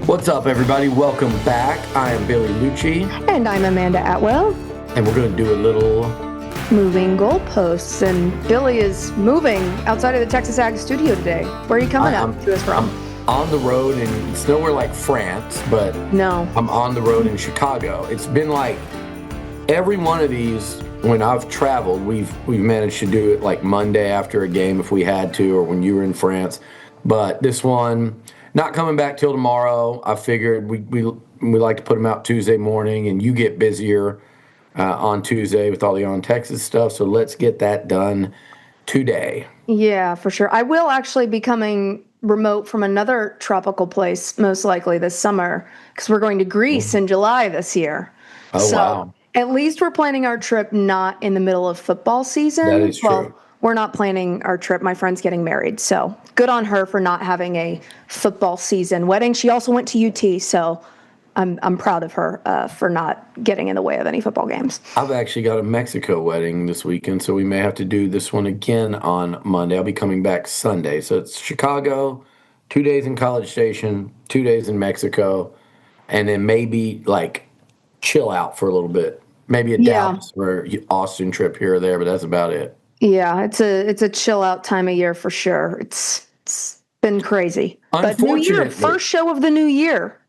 What's up, everybody? Welcome back. I am Billy Liucci. And I'm Amanda Atwell. And we're going to do a little moving goalposts. And Billy is moving outside of the Texas Ag studio today. Where are you coming up to us from? I'm on the road, and it's nowhere like France, but no, I'm on the road in Chicago. It's been like every one of these when I've traveled, we've managed to do it like Monday after a game if we had to, or when you were in France. But this one, not coming back till tomorrow. I figured we like to put them out Tuesday morning, and you get busier on Tuesday with all the On Texas stuff. So let's get that done today. Yeah, for sure. I will actually be coming remote from another tropical place, most likely this summer, because we're going to Greece in July this year. Oh, wow. At least we're planning our trip not in the middle of football season. That is true. Well, we're not planning our trip. My friend's getting married, so good on her for not having a football season wedding. She also went to UT, so I'm proud of her for not getting in the way of any football games. I've actually got a Mexico wedding this weekend, so we may have to do this one again on Monday. I'll be coming back Sunday. So it's Chicago, 2 days in College Station, 2 days in Mexico, and then maybe like chill out for a little bit. Maybe a Dallas or Austin trip here or there, but that's about it. Yeah, it's a chill out time of year for sure. It's been crazy. But New Year, first show of the new year.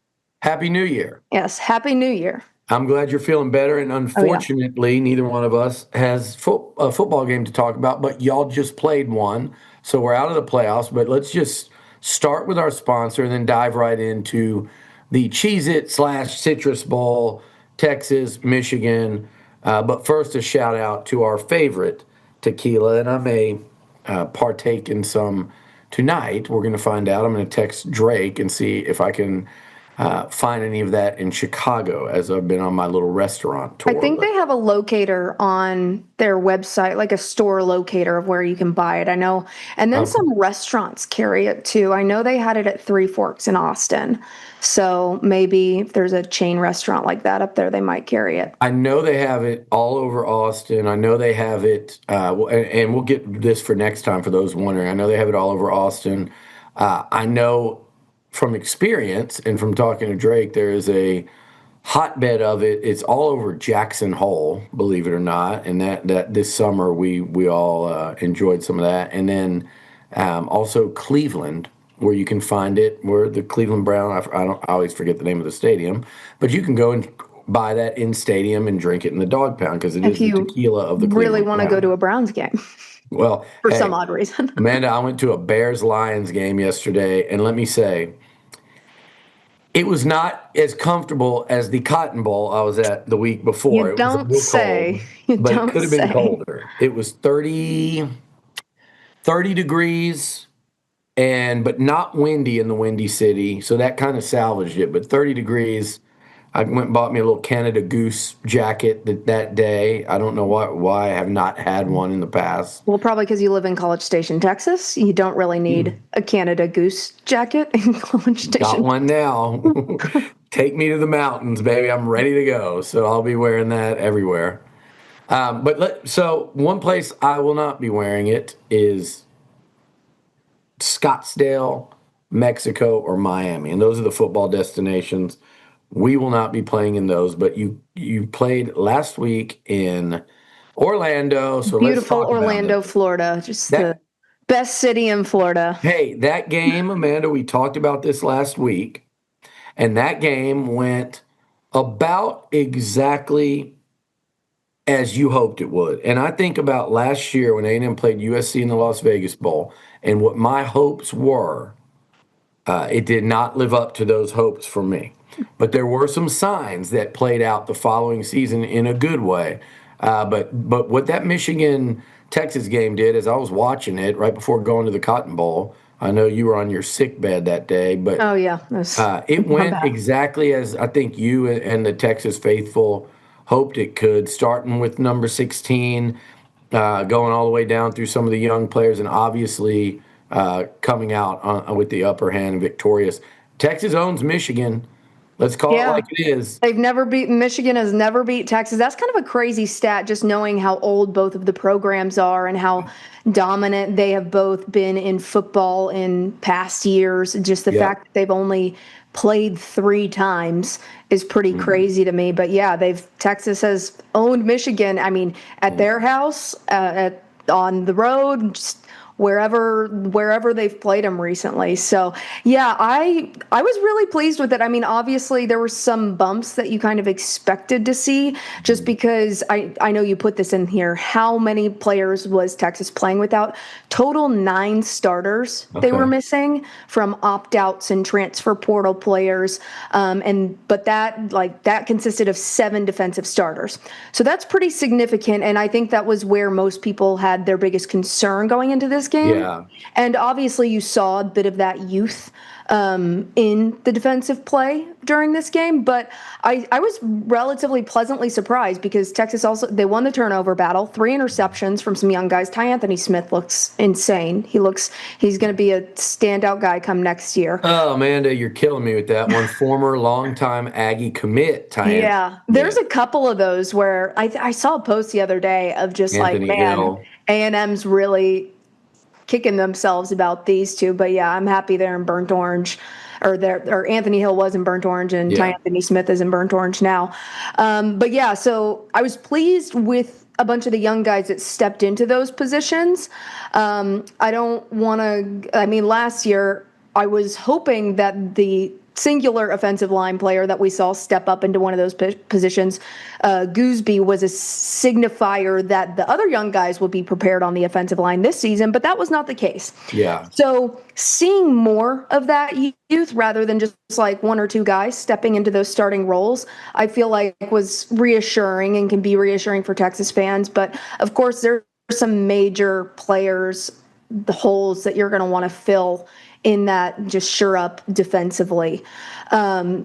Happy New Year. Yes, Happy New Year. I'm glad you're feeling better, and unfortunately, neither one of us has a football game to talk about, but y'all just played one, so we're out of the playoffs. But let's just start with our sponsor and then dive right into the Cheez-It Citrus Bowl, Texas, Michigan. But first, a shout out to our favorite tequila, and I may partake in some tonight. We're going to find out. I'm going to text Drake and see if I can find any of that in Chicago, as I've been on my little restaurant tour. I think they have a locator on their website, like a store locator of where you can buy it. I know. And then some restaurants carry it too. I know they had it at Three Forks in Austin. So maybe if there's a chain restaurant like that up there, they might carry it. I know they have it all over Austin. I know they have it, and we'll get this for next time for those wondering. I know they have it all over Austin. I know from experience and from talking to Drake, there is a hotbed of it. It's all over Jackson Hole, believe it or not. And that this summer we all enjoyed some of that. And then also Cleveland, where you can find it, where the Cleveland Brown, I always forget the name of the stadium, but you can go and buy that in stadium and drink it in the dog pound because it is the tequila of the Cleveland really want to go to a Browns game. Well, for some odd reason. Amanda, I went to a Bears-Lions game yesterday, and let me say, it was not as comfortable as the Cotton Bowl I was at the week before. You don't say. But it could have been colder. It was 30 degrees, but not windy in the Windy City, so that kind of salvaged it. But 30 degrees. I went and bought me a little Canada Goose jacket that day. I don't know why I have not had one in the past. Well, probably because you live in College Station, Texas. You don't really need a Canada Goose jacket in College Station. Got one now. Take me to the mountains, baby. I'm ready to go. So I'll be wearing that everywhere. So one place I will not be wearing it is Scottsdale, Mexico, or Miami. And those are the football destinations. We will not be playing in those, but you played last week in Orlando. So beautiful let's talk Orlando, about Florida. Just the best city in Florida. Hey, that game, Amanda, we talked about this last week, and that game went about exactly as you hoped it would. And I think about last year when A&M played USC in the Las Vegas Bowl, and what my hopes were, it did not live up to those hopes for me. But there were some signs that played out the following season in a good way. But what that Michigan-Texas game did is I was watching it right before going to the Cotton Bowl. I know you were on your sick bed that day. But oh, yeah. It went exactly as I think you and the Texas faithful hoped it could, starting with number 16, going all the way down through some of the young players, and obviously coming out with the upper hand victorious. Texas owns Michigan. Let's call it Yeah. like it is. They've never beaten Michigan has never beat Texas. That's kind of a crazy stat, just knowing how old both of the programs are and how dominant they have both been in football in past years. Just the Yep. fact that they've only played 3 times is pretty Mhm. crazy to me. But yeah, Texas has owned Michigan. I mean, at Yeah. their house, on the road, just wherever they've played them recently. So yeah, I was really pleased with it. I mean, obviously there were some bumps that you kind of expected to see, just Mhm. because I know you put this in here. How many players was Texas playing without? Total 9 starters they were Okay. missing from opt-outs and transfer portal players, but that consisted of 7 defensive starters. So that's pretty significant, and I think that was where most people had their biggest concern going into this game. Yeah. And obviously, you saw a bit of that youth in the defensive play during this game. But I was relatively pleasantly surprised because Texas they won the turnover battle, 3 interceptions from some young guys. Ty Anthony Smith looks insane. He's going to be a standout guy come next year. Oh, Amanda, you're killing me with that one. Former longtime Aggie commit, Tyan Yeah, there's Smith, a couple of those where I saw a post the other day of just like, Anthony man, Hill. A&M's really kicking themselves about these two. But yeah, I'm happy they're in burnt orange, or Anthony Hill was in burnt orange, and Ty Yeah. Anthony Smith is in burnt orange now. But yeah, so I was pleased with a bunch of the young guys that stepped into those positions. I don't want to. I mean, last year I was hoping that the singular offensive line player that we saw step up into one of those positions, Gooseby, was a signifier that the other young guys would be prepared on the offensive line this season, but that was not the case. Yeah. So seeing more of that youth rather than just like 1 or 2 guys stepping into those starting roles, I feel like was reassuring and can be reassuring for Texas fans. But of course, there's some major players, the holes that you're going to want to fill in that just shore up defensively. And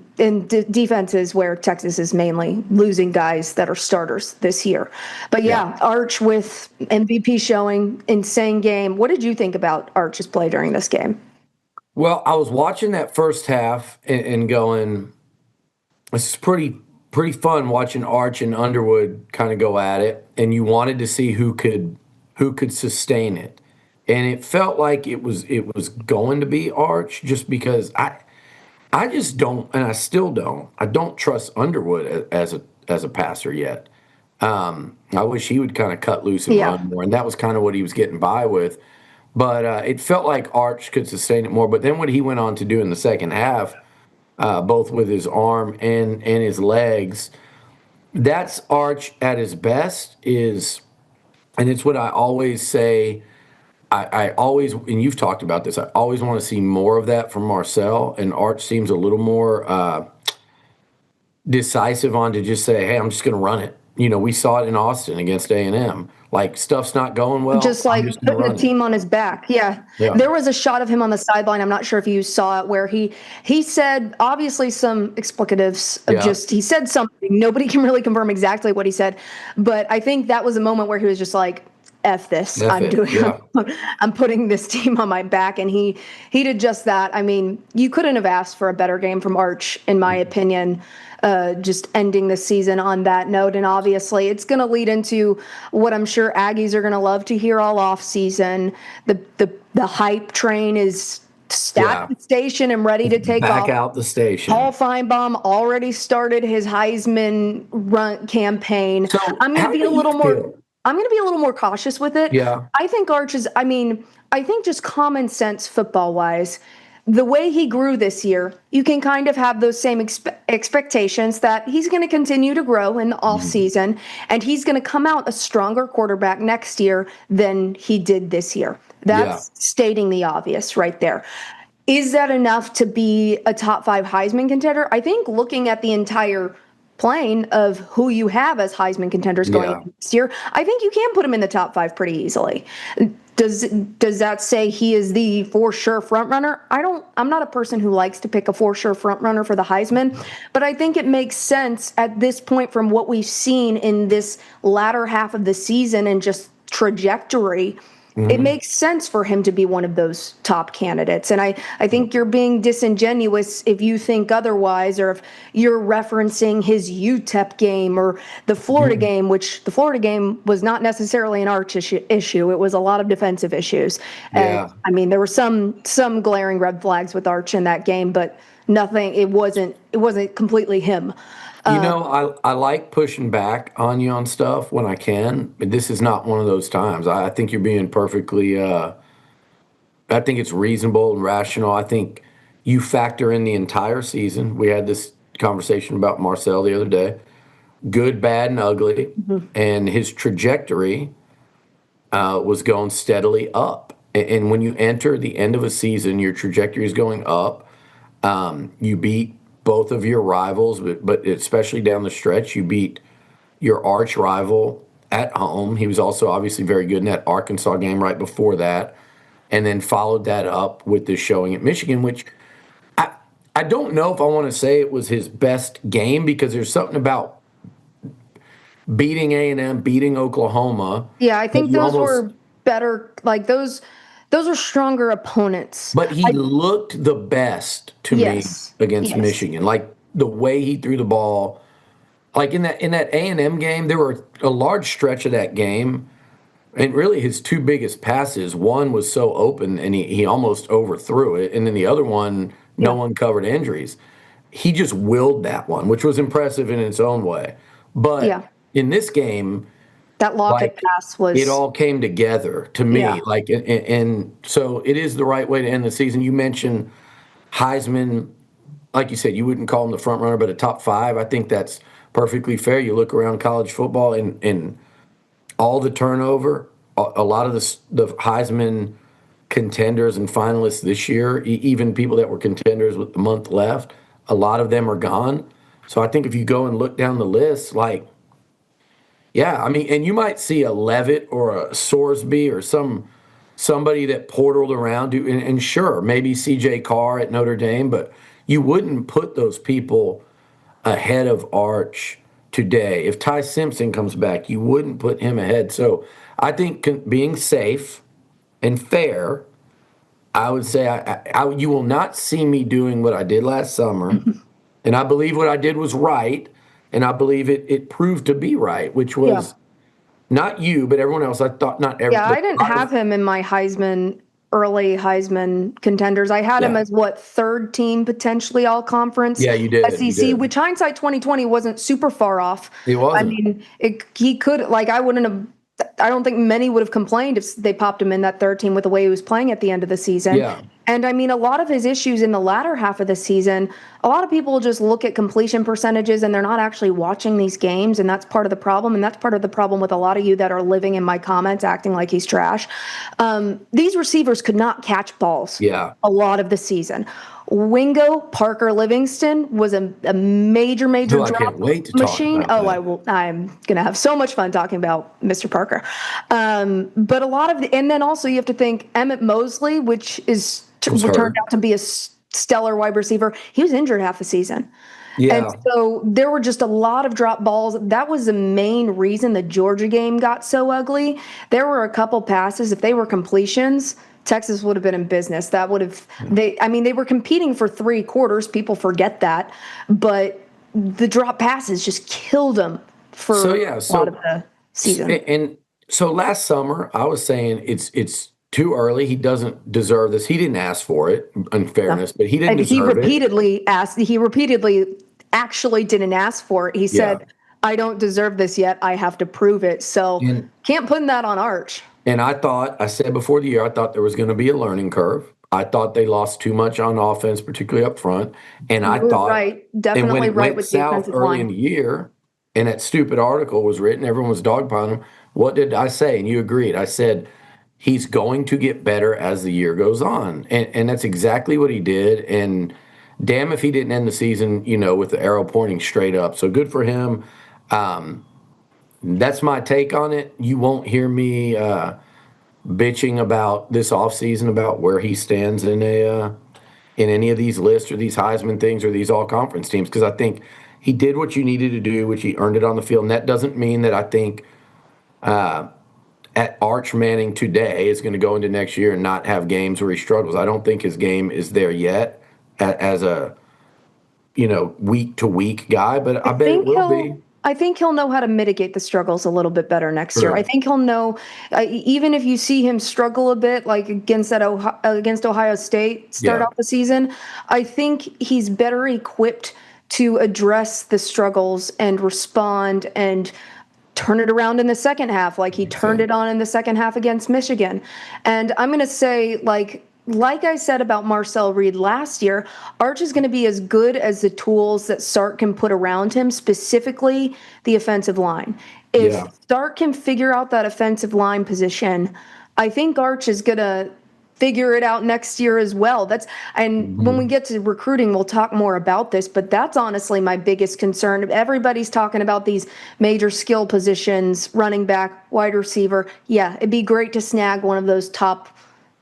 defenses where Texas is mainly losing guys that are starters this year. But Yeah. yeah, Arch with MVP showing, insane game. What did you think about Arch's play during this game? Well, I was watching that first half and going, this is pretty fun watching Arch and Underwood kind of go at it, and you wanted to see who could sustain it. And it felt like it was going to be Arch just because I just don't, and I still don't. I don't trust Underwood as a passer yet. I wish he would kind of cut loose and Yeah. run more, and that was kind of what he was getting by with. But it felt like Arch could sustain it more. But then what he went on to do in the second half, both with his arm and his legs, that's Arch at his best. And it's what I always say. I always, and you've talked about this, I always want to see more of that from Marcel, and Arch seems a little more decisive on to just say, hey, I'm just going to run it. We saw it in Austin against A&M. Like, stuff's not going well, Just I'm like just going to putting the run it. team on his back. Yeah. Yeah. There was a shot of him on the sideline. I'm not sure if you saw it, where he said obviously some explicatives of Yeah. just he said something. Nobody can really confirm exactly what he said, but I think that was a moment where he was just like, F this. F it. Yeah. I'm putting this team on my back, and he did just that. I mean, you couldn't have asked for a better game from Arch, in my opinion. Just ending the season on that note, and obviously it's going to lead into what I'm sure Aggies are going to love to hear all off season. The hype train is Yeah. at the station and ready to take Back off. out the station. Paul Feinbaum already started his Heisman run campaign. So, I'm going to how be do a you little more. feel? I'm going to be a little more cautious with it. Yeah. I think Arch is. I mean, I think just common sense football wise, the way he grew this year, you can kind of have those same expectations that he's going to continue to grow in the Mhm. offseason, and he's going to come out a stronger quarterback next year than he did this year. Yeah. That's stating the obvious right there. Is that enough to be a top 5 Heisman contender? I think looking at the entire plane of who you have as Heisman contenders going Yeah. into next year, I think you can put him in the top 5 pretty easily. Does that say he is the for sure front runner? I'm not a person who likes to pick a for sure front runner for the Heisman, but I think it makes sense at this point from what we've seen in this latter half of the season and just trajectory. it makes sense for him to be one of those top candidates. And I think you're being disingenuous if you think otherwise, or if you're referencing his UTEP game or the Florida game, which the Florida game was not necessarily an arch issue. It was a lot of defensive issues. And Yeah. I mean, there were some glaring red flags with Arch in that game, but nothing, it wasn't completely him. I like pushing back on you on stuff when I can, but this is not one of those times. I think you're being perfectly, I think it's reasonable and rational. I think you factor in the entire season. We had this conversation about Marcel the other day, good, bad, and ugly. And his trajectory was going steadily up. And when you enter the end of a season, your trajectory is going up. You beat both of your rivals, but especially down the stretch, you beat your arch rival at home. He was also obviously very good in that Arkansas game right before that, and then followed that up with this showing at Michigan, which I don't know if I want to say it was his best game, because there's something about beating A&M, beating Oklahoma. Yeah, I that think you those almost were better, like those are stronger opponents. But he looked the best to me Yes. against Yes. Michigan. Like the way he threw the ball. Like in that A&M game, there were a large stretch of that game, and really his two biggest passes. One was so open, and he almost overthrew it, and then the other one, no Yeah. one covered injuries. He just willed that one, which was impressive in its own way. But Yeah. in this game, That Lockett like pass it was, all came together to yeah. me. Like, and so it is the right way to end the season. You mentioned Heisman, like you said, you wouldn't call him the front runner, but a top five. I think that's perfectly fair. You look around college football, and all the turnover, a lot of the Heisman contenders and finalists this year, even people that were contenders with the month left, a lot of them are gone. So I think if you go and look down the list, like, yeah, I mean, and you might see a Levitt or a Sorsby or somebody that portaled around, and sure, maybe C.J. Carr at Notre Dame, but you wouldn't put those people ahead of Arch today. If Ty Simpson comes back, you wouldn't put him ahead. So I think being safe and fair, I would say you will not see me doing what I did last summer, and I believe what I did was right, and I believe it proved to be right, which Yeah. was not you, but everyone else. I thought not every. Yeah, But I didn't have him in my early Heisman contenders. I had him yeah, as what, third team potentially all conference yeah, you did, you SEC, did. which hindsight 2020 wasn't super far off. It I wasn't. mean, he could, like, I don't think many would have complained if they popped him in that third team with the way he was playing at the end of the season. Yeah. And I mean, a lot of his issues in the latter half of the season, a lot of people just look at completion percentages and they're not actually watching these games. And that's part of the problem. And that's part of the problem with a lot of you that are living in my comments acting like he's trash. These receivers could not catch balls Yeah. a lot of the season. Wingo Parker Livingston was a major Oh, I drop can't wait to talk machine. about Oh, that. I'm gonna have so much fun talking about Mr. Parker. But a lot of and then also you have to think Emmett Mosley, which Was turned hurt. out to be a stellar wide receiver. He was injured half the season. And Yeah. so there were just a lot of drop balls. That was the main reason the Georgia game got so ugly. There were a couple passes, if they were completions, Texas would have been in business. That would have they were competing for 3 quarters. People forget that. But the drop passes just killed them for So yeah. a lot So of the season. and so last summer I was saying it's too early. He doesn't deserve this. He didn't ask for it, in fairness, but he didn't And deserve it. he repeatedly actually didn't ask for it. He Yeah. said, I don't deserve this yet. I have to prove it. So And can't put that on Arch. And I said before the year, I thought there was going to be a learning curve. I thought they lost too much on offense, particularly up front. And I You were thought, right. and when Definitely it right went with the south offensive early in the line. year, and that stupid article was written, everyone was dogpiling him. What did I say? And you agreed. I said, he's going to get better as the year goes on. And that's exactly what he did. And damn if he didn't end the season, with the arrow pointing straight up. So good for him. That's my take on it. You won't hear me bitching about this offseason about where he stands in any of these lists or these Heisman things or these all conference teams, because I think he did what you needed to do, which he earned it on the field. And that doesn't mean that I think at Arch Manning today is going to go into next year and not have games where he struggles. I don't think his game is there yet as a week to week guy, but I bet it will be. I think he'll know how to mitigate the struggles a little bit better next year. I True. think he'll know, even if you see him struggle a bit, like against Ohio State, start Yeah, off the season. I think he's better equipped to address the struggles and respond and turn it around in the second half, like he makes turned sense. it on in the second half against Michigan. And I'm going to say, like I said about Marcel Reed last year, Arch is going to be as good as the tools that Sark can put around him, specifically the offensive line. If Yeah. Sark can figure out that offensive line position, I think Arch is going to figure it out next year as well. And when we Mhm. get to recruiting, we'll talk more about this, but that's honestly my biggest concern. Everybody's talking about these major skill positions, running back, wide receiver. Yeah, it'd be great to snag one of those top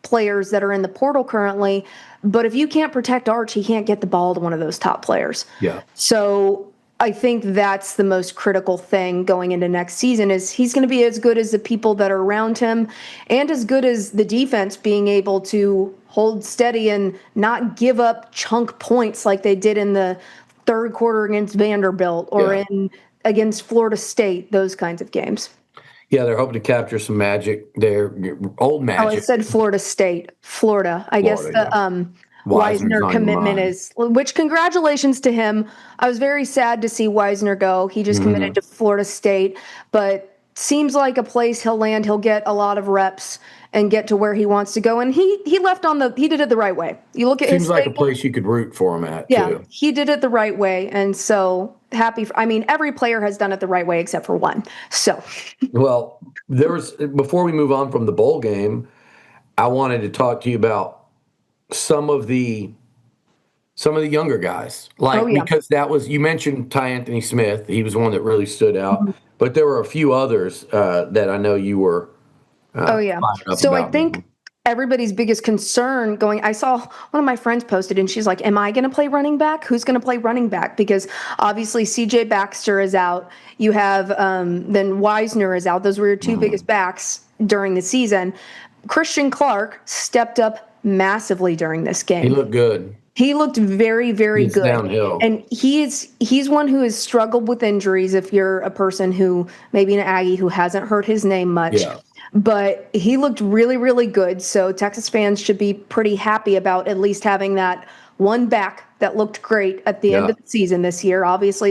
players that are in the portal currently, but if you can't protect Arch, he can't get the ball to one of those top players. Yeah. So I think that's the most critical thing going into next season is he's going to be as good as the people that are around him and as good as the defense being able to hold steady and not give up chunk points like they did in the third quarter against Vanderbilt or Yeah. in against Florida State, those kinds of games. Yeah, they're hoping to capture some magic there, old Oh, I magic. said Florida State, Florida. I guess Florida, yeah. the Wisner's Wisner on your commitment mind. is, which congratulations to him. I was very sad to see Wisner go. He just committed Hmm. to Florida State, but seems like a place he'll land. He'll get a lot of reps and get to where he wants to go. And he left on he did it the right way. You look at his Seems like a statement. place you could root for him at Yeah, too. he did it the right way. And so happy. I mean, every player has done it the right way except for one. So, Well, before we move on from the bowl game, I wanted to talk to you about some of the some of the younger guys, oh, like yeah. because that was you mentioned Ty Anthony Smith. He was one that really stood out, but there were a few others that I know you were Oh, yeah. fired up So I about. think everybody's biggest concern I saw one of my friends posted and she's like, am I going to play running back? Who's going to play running back? Because obviously CJ Baxter is out. You have then Wisner is out. Those were your two biggest backs during the season. Christian Clark stepped up massively during this He game. looked good. He looked very, very It's good. downhill. And he's one who has struggled with injuries if you're a person who maybe an Aggie who hasn't heard his name much. Yeah, But he looked really, really good. So Texas fans should be pretty happy about at least having that one back that looked great at the end yeah, of the season this year. Obviously,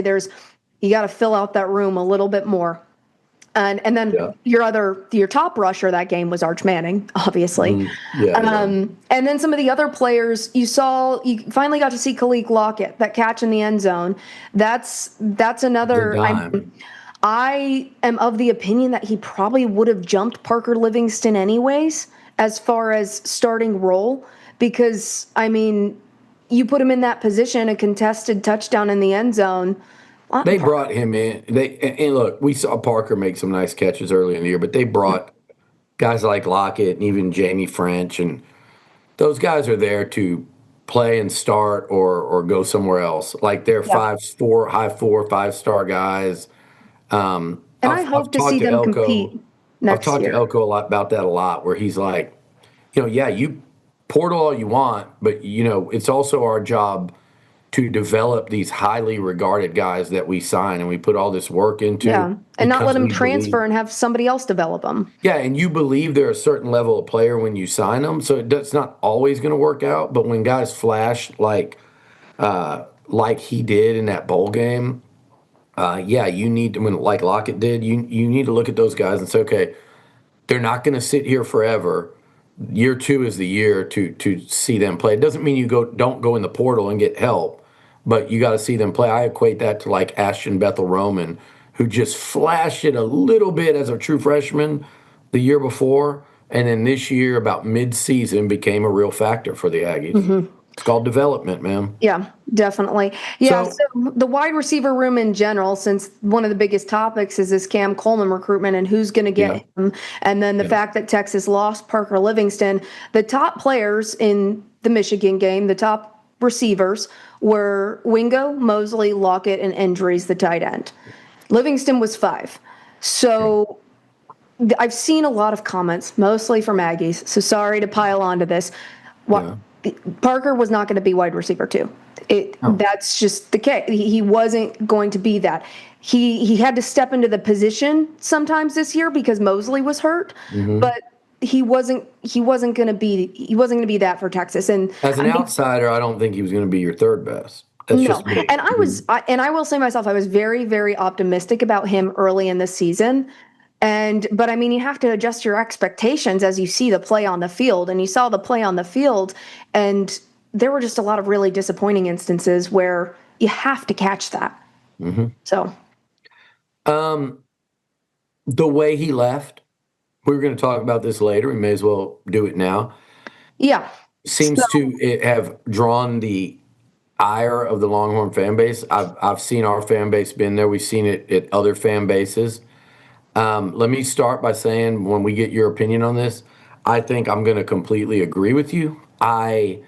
you got to fill out that room a little bit more. And then yeah, your top rusher that game was Arch Manning, obviously. yeah. It was. And then some of the other players you finally got to see Khalil Lockett, that catch in the end zone. That's The another. dime. I am of the opinion that he probably would have jumped Parker Livingston anyways, as far as starting role, because I mean, you put him in that position, a contested touchdown in the end zone. They brought him in. And look, we saw Parker make some nice catches early in the year, but they brought guys like Lockett and even Jamie French, and those guys are there to play and start or go somewhere else. Like they're Yeah. 5'4", high 4, 5-star guys. And I I've hope to talked see to them Elko. compete I've next talked to year. Elko a lot about that a lot, where he's like, yeah, you portal all you want, but it's also our job to develop these highly regarded guys that we sign and we put all this work into Yeah. And not let because them we believe. transfer and have somebody else develop them. Yeah, and you believe they're a certain level of player when you sign them, so it's not always going to work out. But when guys flash like he did in that bowl game, yeah, you need to, when like Lockett did, you need to look at those guys and say, okay, they're not going to sit here forever. Year two is the year to see them play. It doesn't mean you don't go in the portal and get help, but you got to see them play. I equate that to like Ashton Bethel Roman, who just flashed it a little bit as a true freshman the year before, and then this year about mid-season became a real factor for the Aggies. It's called development, man. Yeah, definitely. Yeah, So so the wide receiver room in general, since one of the biggest topics is this Cam Coleman recruitment and who's going to yeah, get him, and then the yeah, fact that Texas lost Parker Livingston, the top players in the Michigan game, the top receivers were Wingo, Mosley, Lockett, and Endries, the tight end. Livingston was 5. yeah. So I've seen a lot of comments, mostly from Aggies, so sorry to pile onto this. What Yeah. Parker was not going to be wide receiver two. Oh. That's just the case. He wasn't going to be that. He had to step into the position sometimes this year because Mosley was hurt, Hmm. but he wasn't going to be that for Texas. And As I an mean, outsider, I don't think he was going to be your third best. That's no. just me. And I will say myself, I was very, very optimistic about him early in the season. But I mean, you have to adjust your expectations as you see the play on the field. And you saw the play on the field, and there were just a lot of really disappointing instances where you have to catch that. Hmm. So, The way he left, we were going to talk about this later. We may as well do it now. yeah. So, Seems to have drawn the ire of the Longhorn fan base. I've seen our fan base been there. We've seen it at other fan bases. Let me start by saying, when we get your opinion on this, I think I'm going to completely agree with you. I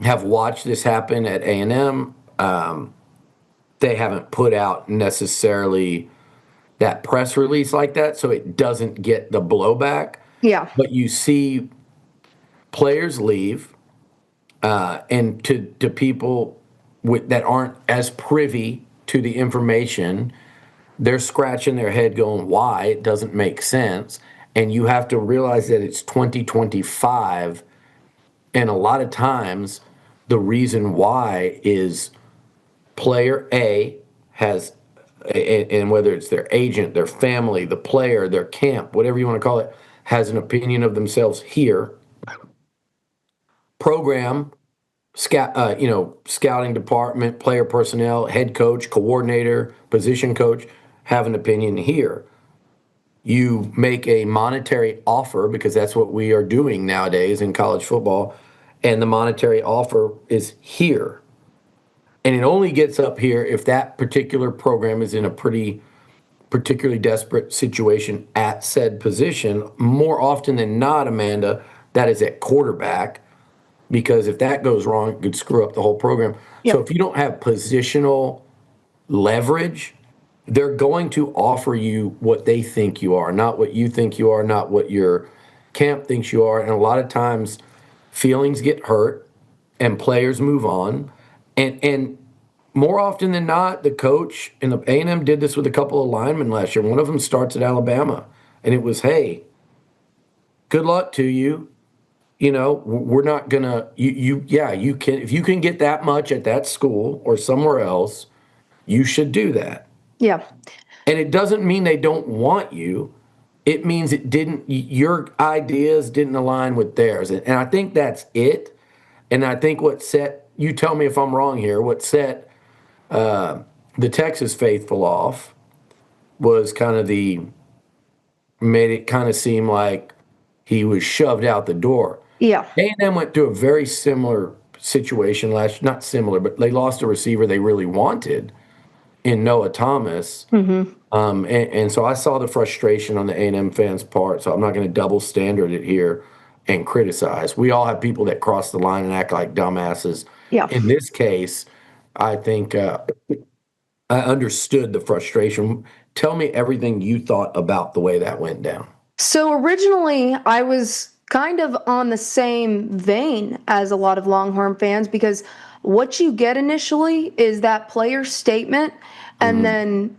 have watched this happen at A&M. They haven't put out necessarily that press release like that, so it doesn't get the blowback. yeah. But you see players leave, and to people that aren't as privy to the information, they're scratching their head going, why? It doesn't make sense. And you have to realize that it's 2025. And a lot of times, the reason why is player A has, and whether it's their agent, their family, the player, their camp, whatever you want to call it, has an opinion of themselves here. Program, scouting department, player personnel, head coach, coordinator, position coach have an opinion here. You make a monetary offer, because that's what we are doing nowadays in college football, and the monetary offer is here. And it only gets up here if that particular program is in a particularly desperate situation at said position. More often than not, Amanda, that is at quarterback, because if that goes wrong, it could screw up the whole program. So Yep. if you don't have positional leverage, they're going to offer you what they think you are, not what you think you are, not what your camp thinks you are. And a lot of times feelings get hurt and players move on. And more often than not, the coach and the A&M did this with a couple of linemen last year. One of them starts at Alabama, and it was, hey, good luck to you. We're not gonna you can, if you can get that much at that school or somewhere else, you should do that. Yeah. And it doesn't mean they don't want you. It means your ideas didn't align with theirs. And I think that's it. And I think you tell me if I'm wrong here, what set the Texas faithful off was made it kind of seem like he was shoved out the door. Yeah. A&M went through a very similar situation not similar, but they lost a receiver they really wanted in Noah Thomas. And so I saw the frustration on the A&M fans' part, so I'm not going to double standard it here and criticize. We all have people that cross the line and act like dumbasses. Yeah. In this case, I think I understood the frustration. Tell me everything you thought about the way that went down. So originally, I was kind of on the same vein as a lot of Longhorn fans because what you get initially is that player statement, and Hmm. then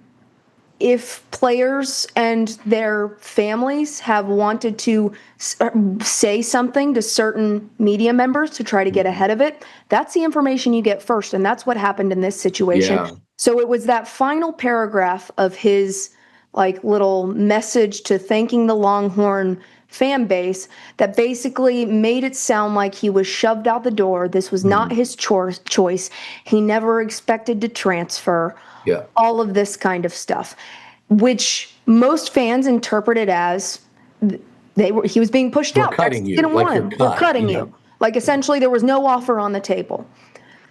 if players and their families have wanted to say something to certain media members to try to get ahead of it, that's the information you get first. And that's what happened in this situation. Yeah. So it was that final paragraph of his like little message to thanking the Longhorn fan base that basically made it sound like he was shoved out the door. This was not Mhm. his choice. He never expected to transfer, Yeah. all of this kind of stuff, which most fans interpreted as he was being pushed We're out. cutting Texas you didn't like want you're him. We're cut. cutting you. Like essentially there was no offer on the table.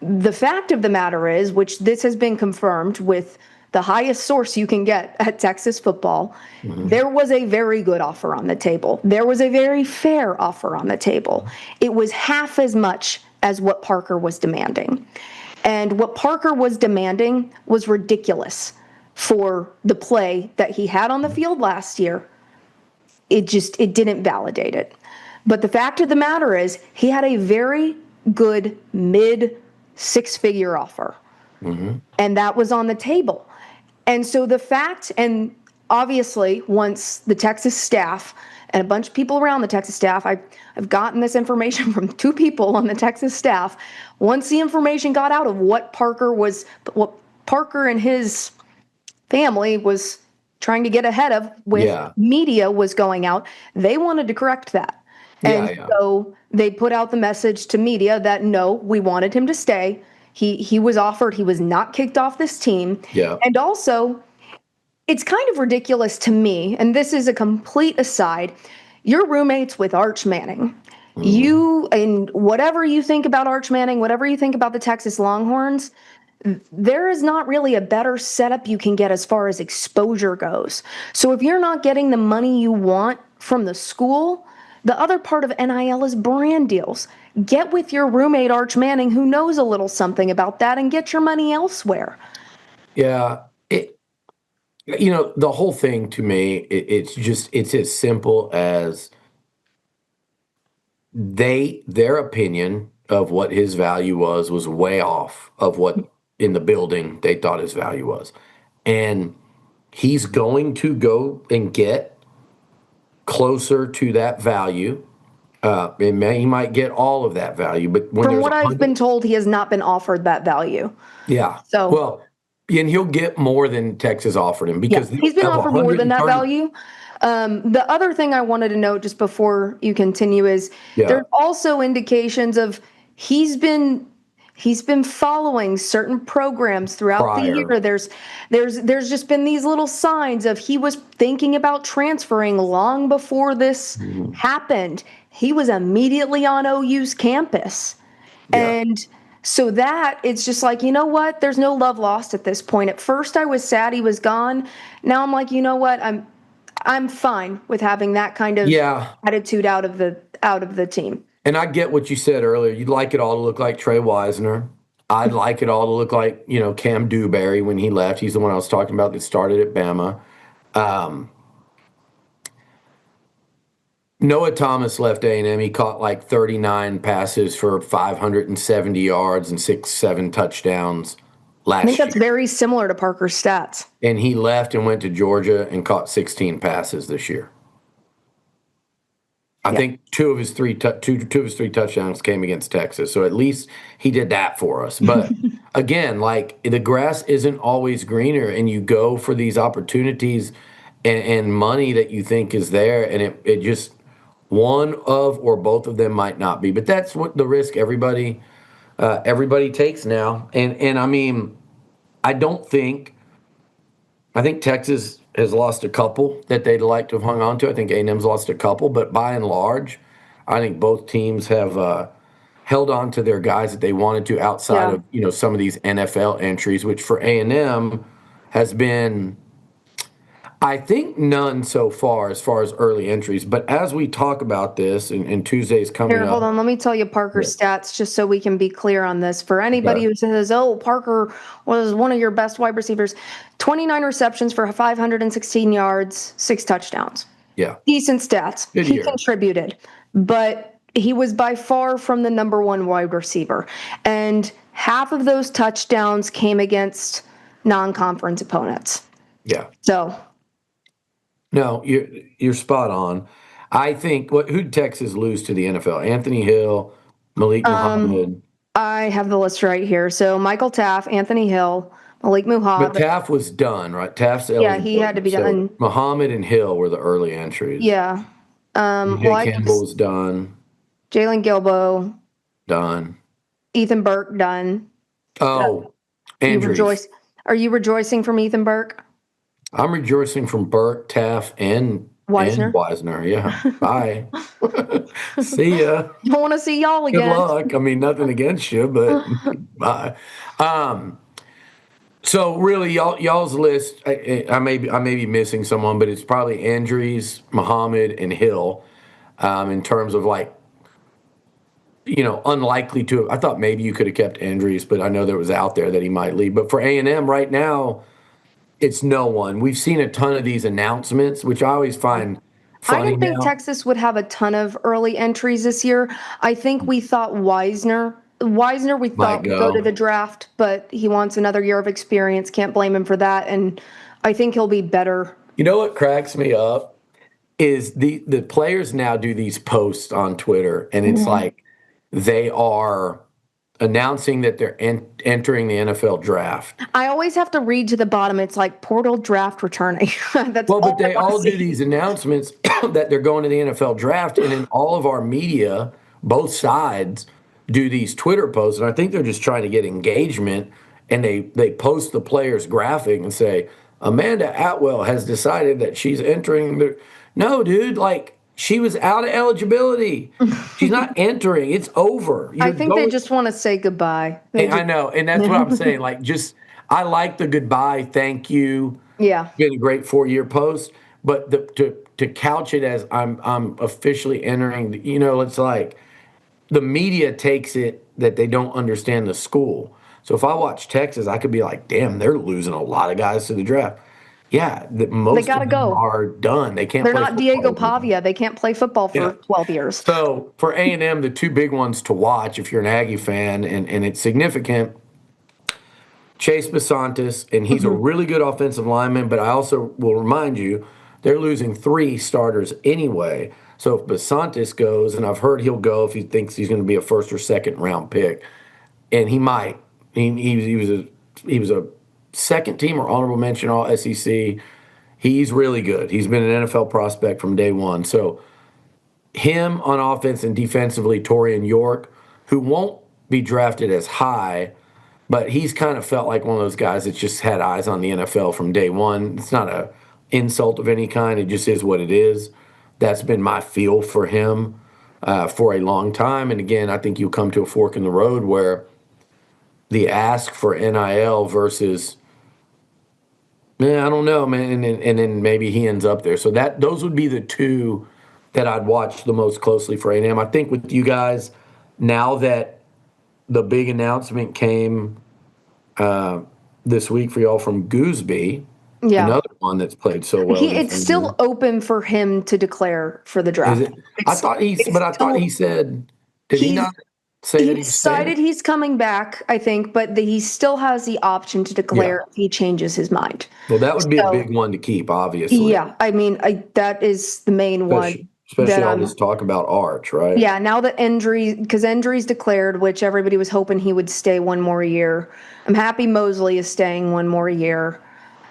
The fact of the matter is, which this has been confirmed with the highest source you can get at Texas football, Mhm. there was a very good offer on the table. There was a very fair offer on the table. It was half as much as what Parker was demanding. And what Parker was demanding was ridiculous for the play that he had on the field last year. it didn't validate it. But the fact of the matter is, he had a very good mid six-figure offer, and that was on the table. And so the fact, and obviously, once the Texas staff and a bunch of people around the Texas staff, I've gotten this information from two people on the Texas staff. Once the information got out of what Parker and his family was trying to get ahead of with media was going out, they wanted to correct that. And so they put out the message to media that no, we wanted him to stay. He was offered, he was not kicked off this team. Yeah. And also, it's kind of ridiculous to me, and this is a complete aside, you're roommates with Arch Manning. You, and whatever you think about Arch Manning, whatever you think about the Texas Longhorns, there is not really a better setup you can get as far as exposure goes. So if you're not getting the money you want from the school, the other part of NIL is brand deals. Get with your roommate, Arch Manning, who knows a little something about that, and get your money elsewhere. Yeah. The whole thing to me, it's as simple as their opinion of what his value was way off of what in the building they thought his value was. And he's going to go and get closer to that value. He might get all of that value, but from what I've been told, he has not been offered that value. Yeah. So well, and he'll get more than Texas offered him because he's been offered more than that value. The other thing I wanted to note just before you continue is there's also indications of he's been following certain programs throughout the year. There's just been these little signs of he was thinking about transferring long before this happened. He was immediately on OU's campus. And so that it's just like, you know what? There's no love lost at this point. At first I was sad he was gone. Now I'm like, you know what? I'm fine with having that kind of attitude out of the team. And I get what you said earlier. You'd like it all to look like Trey Wisner. I'd like it all to look like, Cam Dewberry when he left. He's the one I was talking about that started at Bama. Noah Thomas left A&M. He caught like 39 passes for 570 yards and 6-7 touchdowns last year. I think that's very similar to Parker's stats. And he left and went to Georgia and caught 16 passes this year. I think two of his three touchdowns came against Texas. So at least he did that for us. But again, like the grass isn't always greener, and you go for these opportunities and money that you think is there, and it just one of or both of them might not be. But that's what the risk everybody takes now. And I mean, I think Texas has lost a couple that they'd like to have hung on to. I think A&M's lost a couple, but by and large, I think both teams have held on to their guys that they wanted to outside of some of these NFL entries, which for A&M has been, I think, none so far as early entries. But as we talk about this, and Tuesday's coming up. Hold on. Let me tell you Parker's stats just so we can be clear on this. For anybody who says, oh, Parker was one of your best wide receivers, 29 receptions for 516 yards, 6 touchdowns. Yeah. Decent stats. He contributed. But he was by far from the number one wide receiver. And half of those touchdowns came against non-conference opponents. Yeah. So... No, you're spot on. I think who did Texas lose to the NFL? Anthony Hill, Malik Muhammad. I have the list right here. So Michael Taft, Anthony Hill, Malik Muhammad. But Taft was done, right? Taft's eligible. Yeah, he had to be done. Muhammad and Hill were the early entries. Yeah. Campbell was done. Jalen Gilbo. Done. Ethan Burke done. Oh, Andrews. Are you rejoicing from Ethan Burke? I'm rejoicing from Burke, Taft, and Wisner. Yeah. Bye. See ya. Don't want to see y'all again. Good luck. I mean, nothing against you, but bye. So really, y'all's list. I may be missing someone, but it's probably Andrews, Muhammad, and Hill. In terms of unlikely to. I thought maybe you could have kept Andrews, but I know there was out there that he might leave. But for A&M right now, it's no one. We've seen a ton of these announcements, which I always find I funny didn't think now? Texas would have a ton of early entries this year. I think we thought Wisner we Might thought would go to go. the draft, but he wants another year of experience. Can't blame him for that. And I think he'll be better. You know what cracks me up is the players now do these posts on Twitter, and it's Mhm. like they are announcing that they're entering the NFL draft. I always have to read to the bottom. It's like portal draft returning. That's Well, but all I they want to all do see. these announcements that they're going to the NFL draft, and in all of our media, both sides do these Twitter posts, and I think they're just trying to get engagement. And they post the player's graphic and say Amanda Atwell has decided that she's entering the. No, dude, like she was out of eligibility. She's not entering. It's over. I You're think they going. just want to say goodbye. They And I just, know, and that's what I'm saying. Like, just I like the goodbye, thank you. yeah. Been a great 4-year post, but to couch it as I'm officially entering. It's like the media takes it that they don't understand the school. So if I watch Texas, I could be like, damn, they're losing a lot of guys to the draft. Yeah, They most got of to them go. are done. They can't They're play not Diego football anymore. Pavia. They can't play football Yeah. for 12 years. So for A&M, the two big ones to watch if you're an Aggie fan, and it's significant. Chase Basantis, and he's a Mhm. really good offensive lineman, but I also will remind you they're losing 3 starters anyway. So if Basantis goes, and I've heard he'll go if he thinks he's going to be a first or second round pick, and he might. He was a second team or honorable mention all SEC. He's really good. He's been an NFL prospect from day one. So him on offense and defensively, Torian York, who won't be drafted as high, but he's kind of felt like one of those guys that's just had eyes on the NFL from day one. It's not a insult of any kind. It just is what it is. That's been my feel for him for a long time. And again, I think you'll come to a fork in the road where the ask for NIL versus, man, I don't know, man, and then maybe he ends up there. So those would be the two that I'd watch the most closely for A&M. I think with you guys, now that the big announcement came this week for y'all from Gooseby, Yeah. another one that's played so well It's defensively. still open for him to declare for the Is draft. it? But I thought he said, did he He's not say he that he was staying? decided he's coming back, I think, but he still has the option to Yeah. declare if he changes his mind. Well, that would be a So, big one to keep, obviously, yeah, I mean, that is the main one especially that all I'm. this talk about Arch, right? Yeah, now that because injuries declared, which everybody was hoping he would stay one more year. I'm happy Mosley is staying one more year.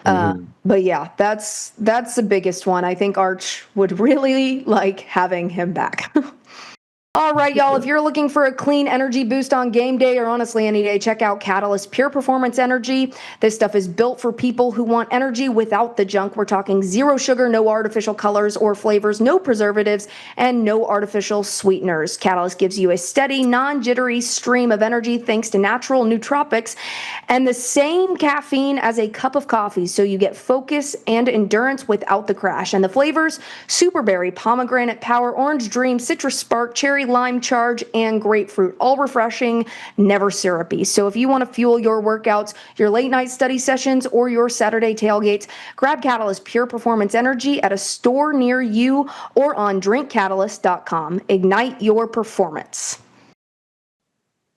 Hmm. But yeah, that's the biggest one. I think Arch would really like having him back. All right, y'all, if you're looking for a clean energy boost on game day or honestly any day, check out Catalyst Pure Performance Energy. This stuff is built for people who want energy without the junk. We're talking zero sugar, no artificial colors or flavors, no preservatives, and no artificial sweeteners. Catalyst gives you a steady, non-jittery stream of energy thanks to natural nootropics and the same caffeine as a cup of coffee, so you get focus and endurance without the crash. And the flavors, superberry, pomegranate power, orange dream, citrus spark, cherry lime charge, and grapefruit. All refreshing, never syrupy. So if you want to fuel your workouts, your late night study sessions, or your Saturday tailgates, grab Catalyst Pure Performance Energy at a store near you or on drinkcatalyst.com. Ignite your performance.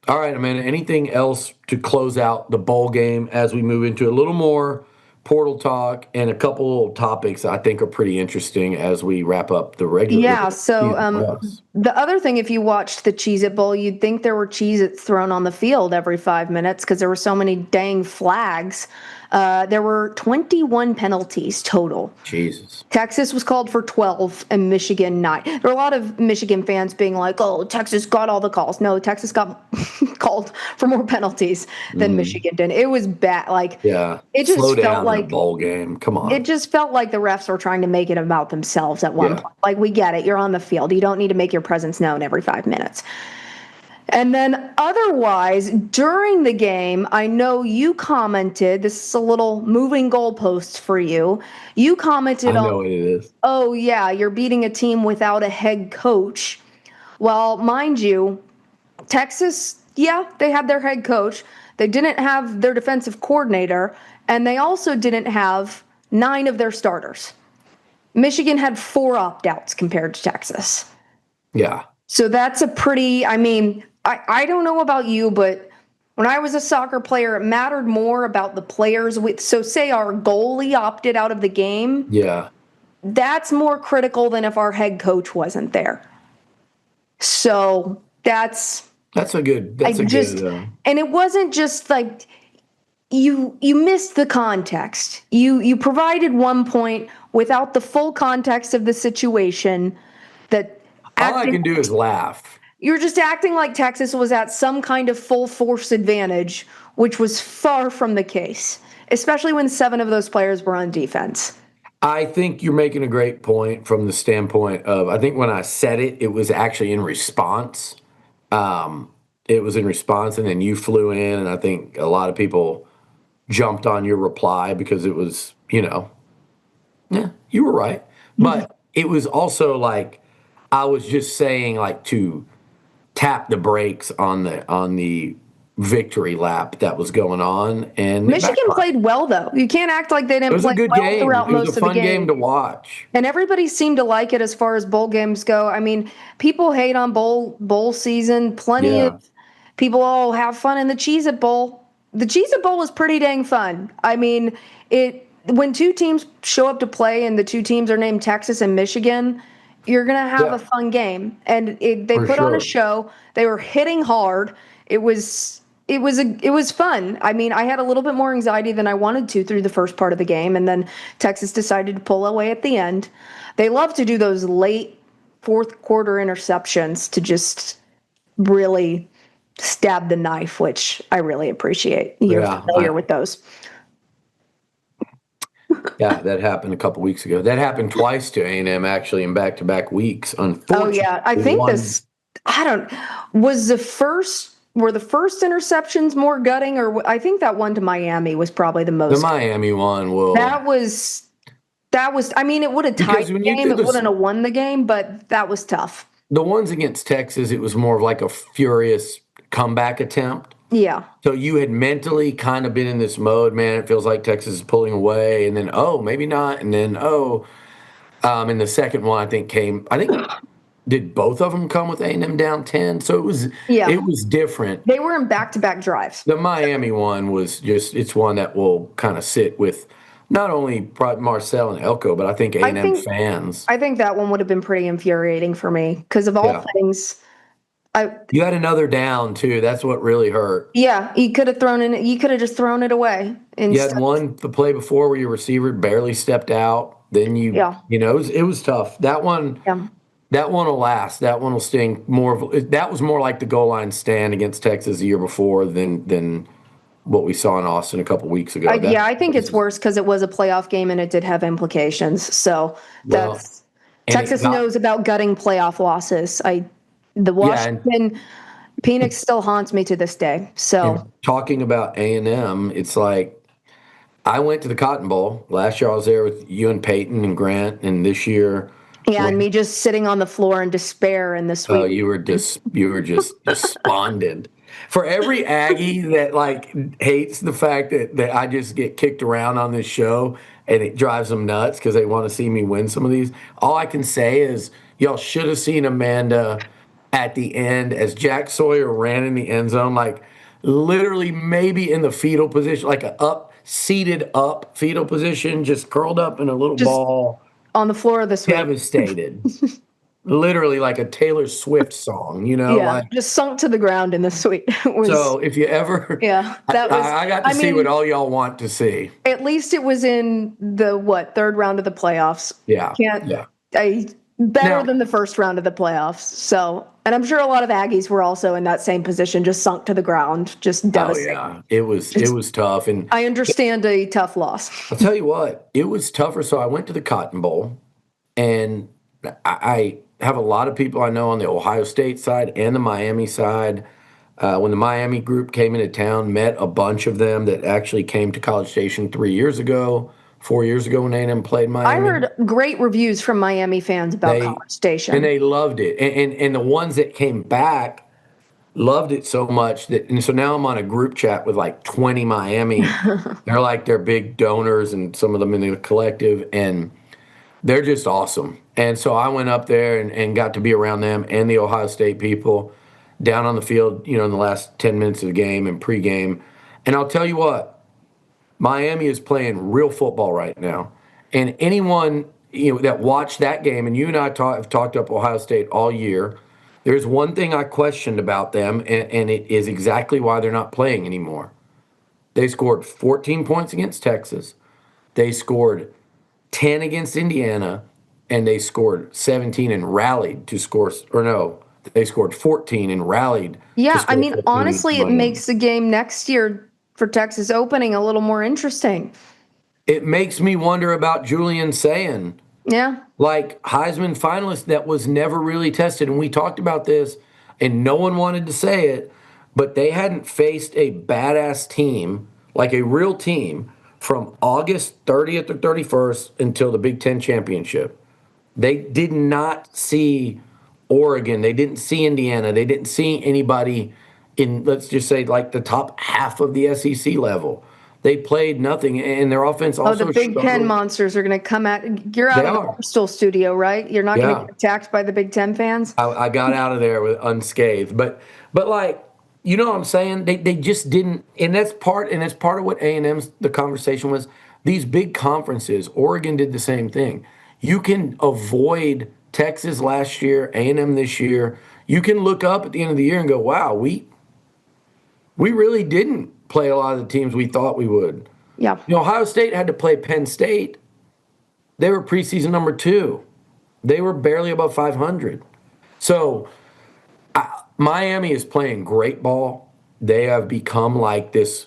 All right, Amanda, anything else to close out the bowl game as we move into a little more portal talk and a couple of topics I think are pretty interesting as we wrap up the regular Yeah, so season for us? the other thing, if you watched the Cheez-It Bowl, you'd think there were Cheez-Its thrown on the field every 5 minutes because there were so many dang flags. There were 21 penalties total. Jesus. Texas was called for 12 and Michigan 9. There were a lot of Michigan fans being like, oh, Texas got all the calls. No, Texas got called for more penalties than Michigan did. It was bad. Like, Yeah. it Slow just felt down in a like bowl game. Come it on. just felt like the refs were trying to make it about themselves at one Yeah. point. Like, we get it. You're on the field. You don't need to make your presence known every 5 minutes. And then otherwise, during the game, I know you commented, this is a little moving goalposts for you. You commented I on, know it is. oh, yeah, you're beating a team without a head coach. Well, mind you, Texas, yeah, they had their head coach. They didn't have their defensive coordinator, and they also didn't have 9 of their starters. Michigan had 4 opt-outs compared to Texas. Yeah. So that's a pretty, I mean, I don't know about you, but when I was a soccer player, it mattered more about the players. So say our goalie opted out of the game. Yeah. That's more critical than if our head coach wasn't there. So that's a good, and it wasn't just like you missed the context. You provided one point without the full context of the situation. That all I can do is laugh. You're just acting like Texas was at some kind of full force advantage, which was far from the case, especially when 7 of those players were on defense. I think you're making a great point from the standpoint of, I think when I said it, it was actually in response. It was in response, and then you flew in, and I think a lot of people jumped on your reply because it was, yeah, you were right. But it was also like, I was just saying, like, to tap the brakes on the victory lap that was going on, and Michigan played well, though. You can't act like they didn't play well throughout most of the game. It was a fun game to watch, and everybody seemed to like it as far as bowl games go. I mean, people hate on bowl season. Plenty of people all have fun in the Cheez-It Bowl. The Cheez-It Bowl was pretty dang fun. I mean, when 2 teams show up to play and the 2 teams are named Texas and Michigan, you're gonna have a fun game. And they put on a show. They were hitting hard. It was fun. I mean, I had a little bit more anxiety than I wanted to through the first part of the game, and then Texas decided to pull away at the end. They love to do those late fourth quarter interceptions to just really stab the knife, which I really appreciate. You're familiar with those. Yeah, that happened a couple weeks ago. That happened twice to A&M, actually, in back-to-back weeks. Unfortunately, I think were the first interceptions more gutting, or I think that one to Miami was probably the most. The Miami one That was. I mean, it would have tied the game. It wouldn't have won the game, but that was tough. The ones against Texas, it was more of like a furious comeback attempt. Yeah. So you had mentally kind of been in this mode, man, it feels like Texas is pulling away, and then, maybe not, and then, and the second one, I think, did both of them come with A&M down 10? So it was different. They were in back-to-back drives. The Miami one was it's one that will kind of sit with not only Marcel and Elko, but I think A&M fans. I think that one would have been pretty infuriating for me because of all things. You had another down too. That's what really hurt. Yeah, you could have just thrown it away. You had the play before where your receiver barely stepped out. Then it was tough. That one. Yeah. That one will last. That one will sting more. That was more like the goal line stand against Texas the year before than what we saw in Austin a couple weeks ago. I think it's worse because it was a playoff game and it did have implications. So Texas knows about gutting playoff losses. The Washington Phoenix still haunts me to this day. So talking about A&M, it's like I went to the Cotton Bowl last year. I was there with you and Peyton and Grant, and this year. Yeah, and me just sitting on the floor in despair in the suite. Oh, you were just despondent. For every Aggie that hates the fact that I just get kicked around on this show and it drives them nuts because they want to see me win some of these, all I can say is y'all should have seen Amanda at the end as Jack Sawyer ran in the end zone, like literally maybe in the fetal position, like seated up fetal position, just curled up in a little ball. On the floor of the suite. Devastated. Literally like a Taylor Swift song, just sunk to the ground in the suite. So if you ever, that was. I got to see what all y'all want to see. At least it was in the third round of the playoffs. Yeah, better than the first round of the playoffs. So, and I'm sure a lot of Aggies were also in that same position, just sunk to the ground, just devastated. Oh yeah, it was tough, and I understand a tough loss. I'll tell you what, it was tougher. So I went to the Cotton Bowl, and I have a lot of people I know on the Ohio State side and the Miami side. When the Miami group came into town, met a bunch of them that actually came to College Station 4 years ago when A&M played Miami. I heard great reviews from Miami fans about College Station. And they loved it. And the ones that came back loved it so much and so now I'm on a group chat with like 20 Miami. They're big donors and some of them in the collective. And They're just awesome. And so I went up there and got to be around them and the Ohio State people down on the field, in the last 10 minutes of the game and pregame. And I'll tell you what, Miami is playing real football right now. And anyone that watched that game, and you and I have talked up Ohio State all year, there's one thing I questioned about them, and it is exactly why they're not playing anymore. They scored 14 points against Texas. They scored 10 against Indiana, and they scored 17 and rallied to score, or no, they scored 14 and rallied to Yeah, I score mean, 15 against honestly, it Miami. makes the game next year for Texas opening a little more interesting. It makes me wonder about Julian Sayin, Yeah. like Heisman finalist that was never really tested. And we talked about this, and no one wanted to say it, but they hadn't faced a badass team, like a real team, from August 30th or 31st until the Big Ten championship. They did not see Oregon. They didn't see Indiana. They didn't see anybody in, let's just say, like the top half of the SEC level. They played nothing, and their offense Oh, the also Big Ten struggled. monsters are going to come at. You're out They of the are. Barstool studio, right? You're not going to Yeah. get attacked by the Big Ten fans. I got out of there with unscathed. But like, you know what I'm saying? They just didn't, and that's part of what A&M's the conversation was. These big conferences, Oregon did the same thing. You can avoid Texas last year, A&M this year. You can look up at the end of the year and go, wow, we really didn't play a lot of the teams we thought we would. Yeah. Ohio State had to play Penn State. They were preseason number 2. They were barely above 500. So Miami is playing great ball. They have become like this.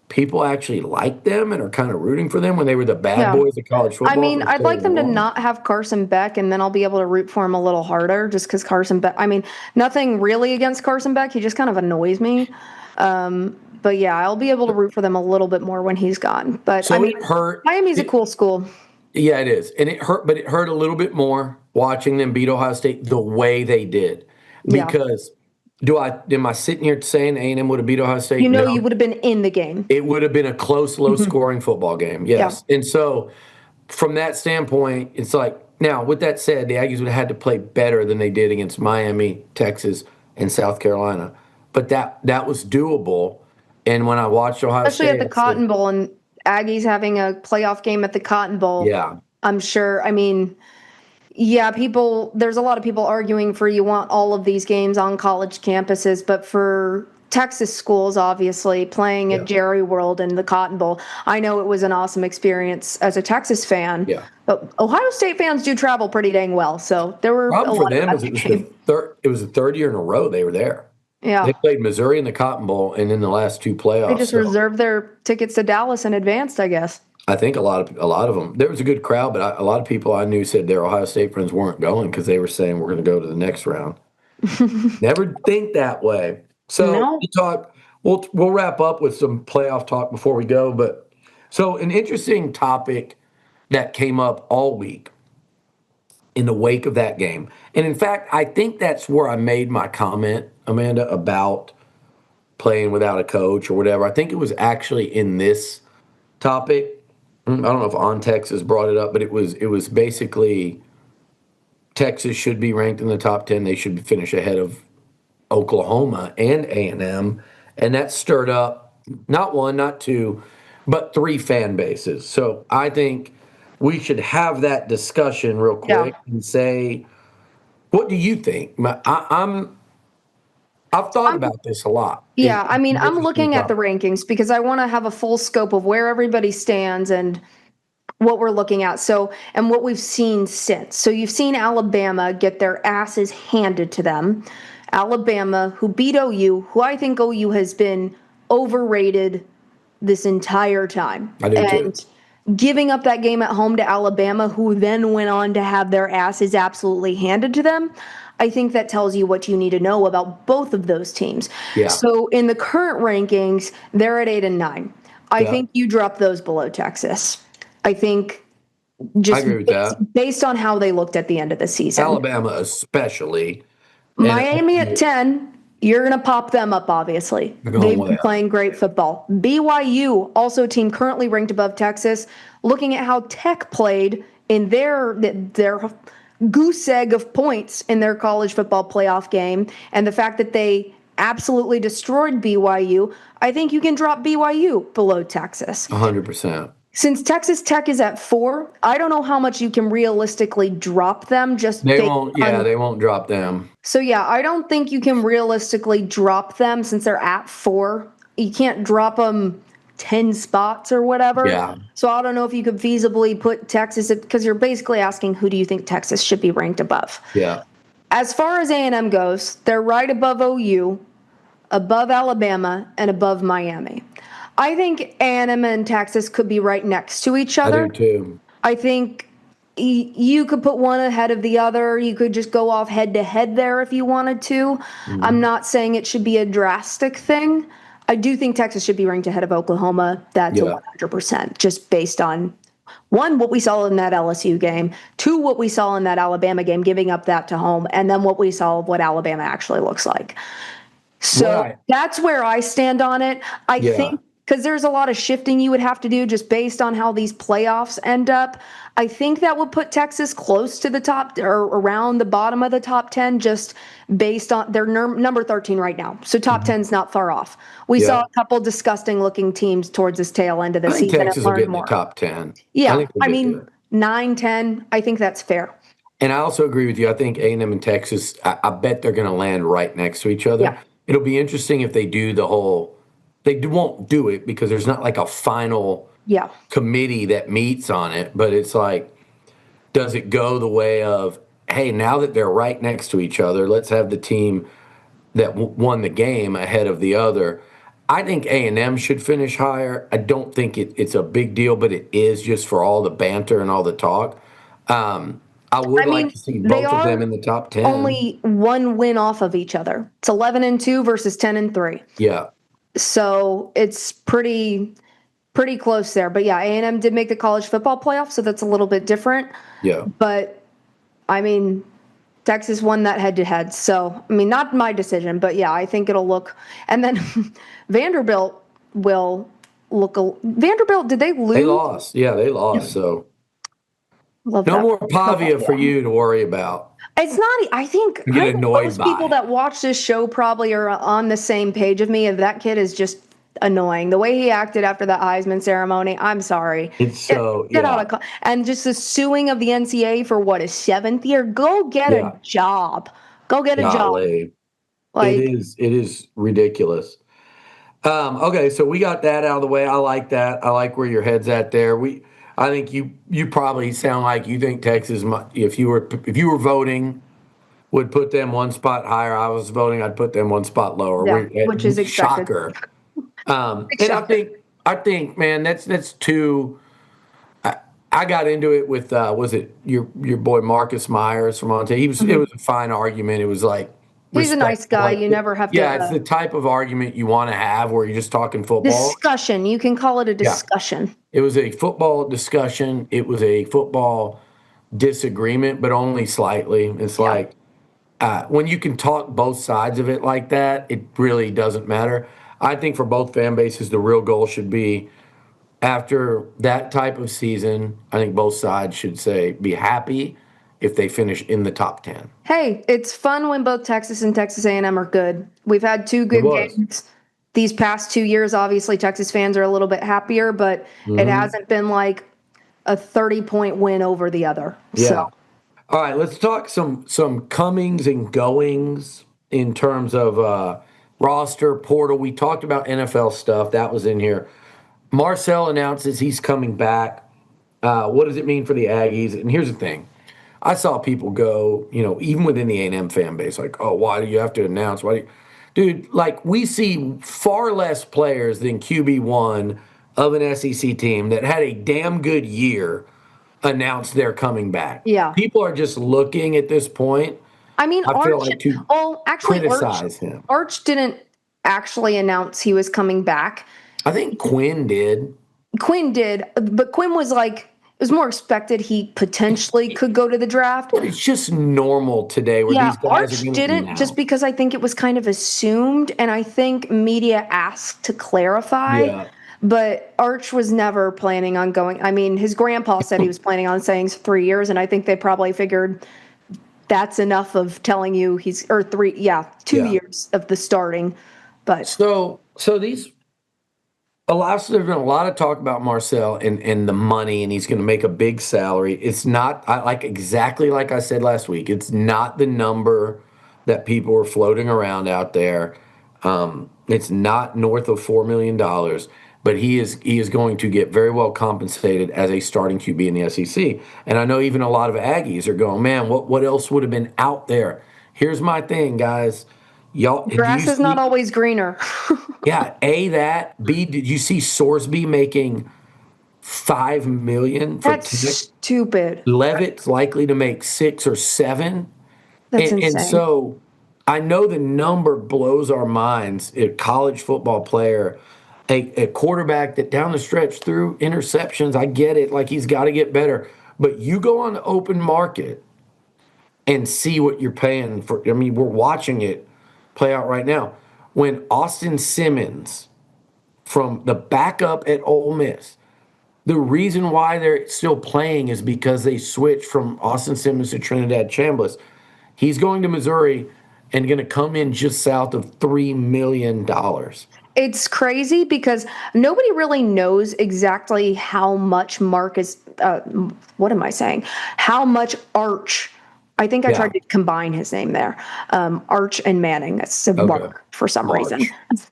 People actually like them and are kind of rooting for them when they were the bad Yeah. boys of college I football mean, for I'd so like them to long. not have Carson Beck, and then I'll be able to root for him a little harder just because Carson Beck, I mean, nothing really against Carson Beck. He just kind of annoys me. But yeah, I'll be able to root for them a little bit more when he's gone. But I So mean, it hurt. Miami's a cool school. Yeah, it is. And it hurt, but it hurt a little bit more watching them beat Ohio State the way they did. Yeah. Because am I sitting here saying A&M would have beat Ohio State? You know, No. you would have been in the game. It would have been a close, low Mhm. scoring football game. Yeah. Yes. And so from that standpoint, it's like, now with that said, the Aggies would have had to play better than they did against Miami, Texas, and South Carolina. But that was doable. And when I watched Ohio Especially at State, the I said, Cotton Bowl and Aggies having a playoff game at the Cotton Bowl. yeah, I'm sure. I mean, yeah, there's a lot of people arguing for you want all of these games on college campuses, but for Texas schools, obviously, playing at yeah, Jerry World and the Cotton Bowl, I know it was an awesome experience as a Texas fan, yeah. but Ohio State fans do travel pretty dang well, so there were a Problem for lot of them is that game. it was the third year in a row they were there. They Yeah, played Missouri in the Cotton Bowl and in the last 2 they playoffs. just So reserved their tickets to Dallas in advance, I guess. I think a lot of them. There was a good crowd, but a lot of people I knew said their Ohio State friends weren't going because they were saying we're going to go to the next round. Never think that way. So No. we talk. We'll wrap up with some playoff talk before we go. But so an interesting topic that came up all week in the wake of that game, and in fact, I think that's where I made my comment, Amanda, about playing without a coach or whatever. I think it was actually in this topic. I don't know if On Texas brought it up, but it was basically Texas should be ranked in the top 10. They should finish ahead of Oklahoma and A&M, and that stirred up not one, not two, but 3 fan bases. So I think we should have that discussion real Yeah. quick and say, what do you think? I've thought about this a lot. Yeah, I mean, It's an I'm interesting looking at the topic. rankings because I want to have a full scope of where everybody stands and what we're looking at. So, and what we've seen since. So, you've seen Alabama get their asses handed to them. Alabama, who beat OU, who I think OU has been overrated this entire time. I do too. And giving up that game at home to Alabama, who then went on to have their asses absolutely handed to them, I think that tells you what you need to know about both of those teams. Yeah. So in the current rankings, they're at 8 and 9. I Yeah. think you drop those below Texas. I think I just agree with that. based on how they looked at the end of the season. Alabama especially. Miami at 10, you're going to pop them up, obviously. They're going They've way been up. playing great football. BYU, also a team currently ranked above Texas. Looking at how Tech played in their goose egg of points in their college football playoff game, and the fact that they absolutely destroyed BYU, I think you can drop BYU below Texas. 100%. Since Texas Tech is at 4, I don't know how much you can realistically drop them just They based won't. on. Yeah, they won't drop them. So yeah, I don't think you can realistically drop them since they're at 4. You can't drop them 10 spots or whatever. Yeah. So I don't know if you could feasibly put Texas, because you're basically asking who do you think Texas should be ranked above. Yeah. As far as A&M goes, they're right above OU, above Alabama, and above Miami. I think A&M and Texas could be right next to each I other. do too. I think you could put one ahead of the other. You could just go off head to head there if you wanted to. I'm not saying it should be a drastic thing. I do think Texas should be ranked ahead of Oklahoma. That's a Yeah. 100%, just based on, one, what we saw in that LSU game, two, what we saw in that Alabama game, giving up that to home, and then what we saw of what Alabama actually looks like. So Right. that's where I stand on it. I Yeah. think, because there's a lot of shifting you would have to do just based on how these playoffs end up. I think that would put Texas close to the top or around the bottom of the top 10, just based on their number 13 right now. So top 10's not far off. We saw Yeah. a couple disgusting looking teams towards this tail end of the I think season Texas and will get learned in the more. top 10. I Yeah, think they'll I get mean, good. 9, 10, I think that's fair. And I also agree with you. I think A&M and Texas, I bet they're going to land right next to each other. Yeah. It'll be interesting if they do the whole, won't do it because there's not like a final Yeah. committee that meets on it, but it's like, does it go the way of, hey, now that they're right next to each other, let's have the team that won the game ahead of the other. I think A&M should finish higher. I don't think it's a big deal, but it is just for all the banter and all the talk. I would I like mean, to see they both of them are in the top 10. only one win off of each other. It's 11-2 versus 10-3. Yeah. So it's pretty close there. But yeah, A&M did make the college football playoff, so that's a little bit different. Yeah. But I mean, Texas won that head to head. So I mean, not my decision, but yeah, I think it'll look. And then Vanderbilt will look. Vanderbilt, did they lose? They lost. Yeah, they lost. So Love no that. more Pavia for you to worry about. It's not. I think annoyed most by people it. that watch this show probably are on the same page of me. If that kid is just annoying, the way he acted after the Heisman ceremony, I'm sorry. It's so Get yeah. out of and just the suing of the NCAA for what, his 7th year. Go get Yeah. a job. Go get a job. Golly. Like, It is ridiculous. Okay, so we got that out of the way. I like that. I like where your head's at there. I think you probably sound like you think Texas, if you were voting, would put them one spot higher. I was voting, I'd put them one spot lower. Yeah, which is expected. Shocker. And I think, man, that's too. I got into it with was it your boy Marcus Myers from Monte? It was a fine argument. It was like. He's a nice guy. You never have to. Yeah, it's the type of argument you want to have where you're just talking football. Discussion. You can call it a discussion. Yeah. It was a football discussion. It was a football disagreement, but only slightly. It's like when you can talk both sides of it like that, it really doesn't matter. I think for both fan bases, the real goal should be after that type of season, I think both sides should be happy if they finish in the top 10. Hey, it's fun when both Texas and Texas A&M are good. We've had 2 good games these past 2 years. Obviously, Texas fans are a little bit happier, but it hasn't been like a 30-point win over the other. Yeah. So. All right, let's talk some comings and goings in terms of roster, portal. We talked about NFL stuff. That was in here. Marcel announces he's coming back. What does it mean for the Aggies? And here's the thing. I saw people go, even within the A&M fan base, like, oh, why do you have to announce? Dude, like, we see far less players than QB1 of an SEC team that had a damn good year announce they're coming back. Yeah. People are just looking at this point. I mean, criticize him. Arch didn't actually announce he was coming back. I think Quinn did. Quinn did, but Quinn was like, it was more expected he potentially could go to the draft. But it's just normal today where these guys Arch are going to didn't, just because I think it was kind of assumed, and I think media asked to clarify. Yeah. But Arch was never planning on going. I mean, his grandpa said he was planning on staying 3 years, and I think they probably figured that's enough of telling you he's, or three, yeah, two Yeah. years of the starting. But So these there's been a lot of talk about Marcel and the money, and he's going to make a big salary. It's not like exactly like I said last week. It's not the number that people are floating around out there. It's not north of $4 million, but he is going to get very well compensated as a starting QB in the SEC. And I know even a lot of Aggies are going, man, what else would have been out there? Here's my thing, guys. Y'all, do you grass is not see? always greener. Yeah, A, that. B, did you see Sorsby making 5 million for That's Tech? stupid. Levitt's likely to make 6 or 7. That's And insane. so I know the number blows our minds. A college football player, a quarterback that down the stretch threw interceptions. I get it, like he's got to get better. But you go on the open market and see what you're paying for. I mean, we're watching it play out right now. When Austin Simmons from the backup at Ole Miss. The reason why they're still playing is because they switched from Austin Simmons to Trinidad Chambliss. He's going to Missouri and going to come in just south of $3 million. It's crazy because nobody really knows exactly how much what am I saying? How much Arch, I think I Yeah. tried to combine his name there. Arch and Manning. That's a Okay. Mark for some reason.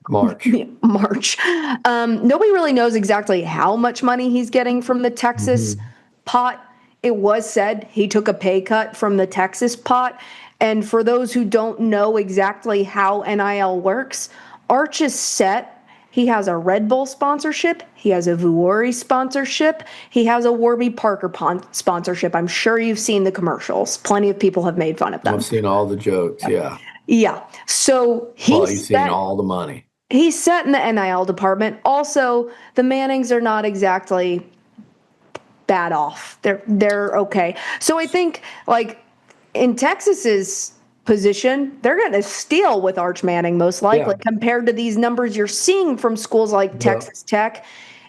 March. Yeah, March. Nobody really knows exactly how much money he's getting from the Texas Mhm. pot. It was said he took a pay cut from the Texas pot. And for those who don't know exactly how NIL works, Arch is set. He has a Red Bull sponsorship. He has a Vuori sponsorship. He has a Warby Parker sponsorship. I'm sure you've seen the commercials. Plenty of people have made fun of I've them. seen all the jokes. Yeah. Yeah. So Well, you've seen all the money. he's set in the NIL department. Also, the Mannings are not exactly bad off. They're okay. So I think like in Texas's position, they're going to steal with Arch Manning most likely Yeah. compared to these numbers you're seeing from schools like Well, Texas Tech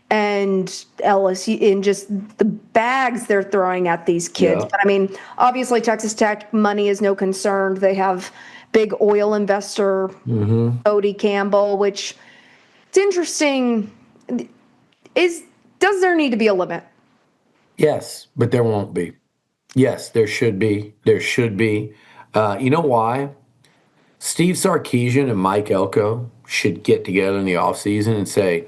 and LSU in just the bags they're throwing at these kids. yeah. But I mean, obviously Texas Tech money is no concern. They have big oil investor Hmm. Odie Campbell, which it's interesting. Is does there need to be a limit? Yes, but there won't be. Yes, there should be. There should be. You know why? Steve Sarkisian and Mike Elko should get together in the offseason and say,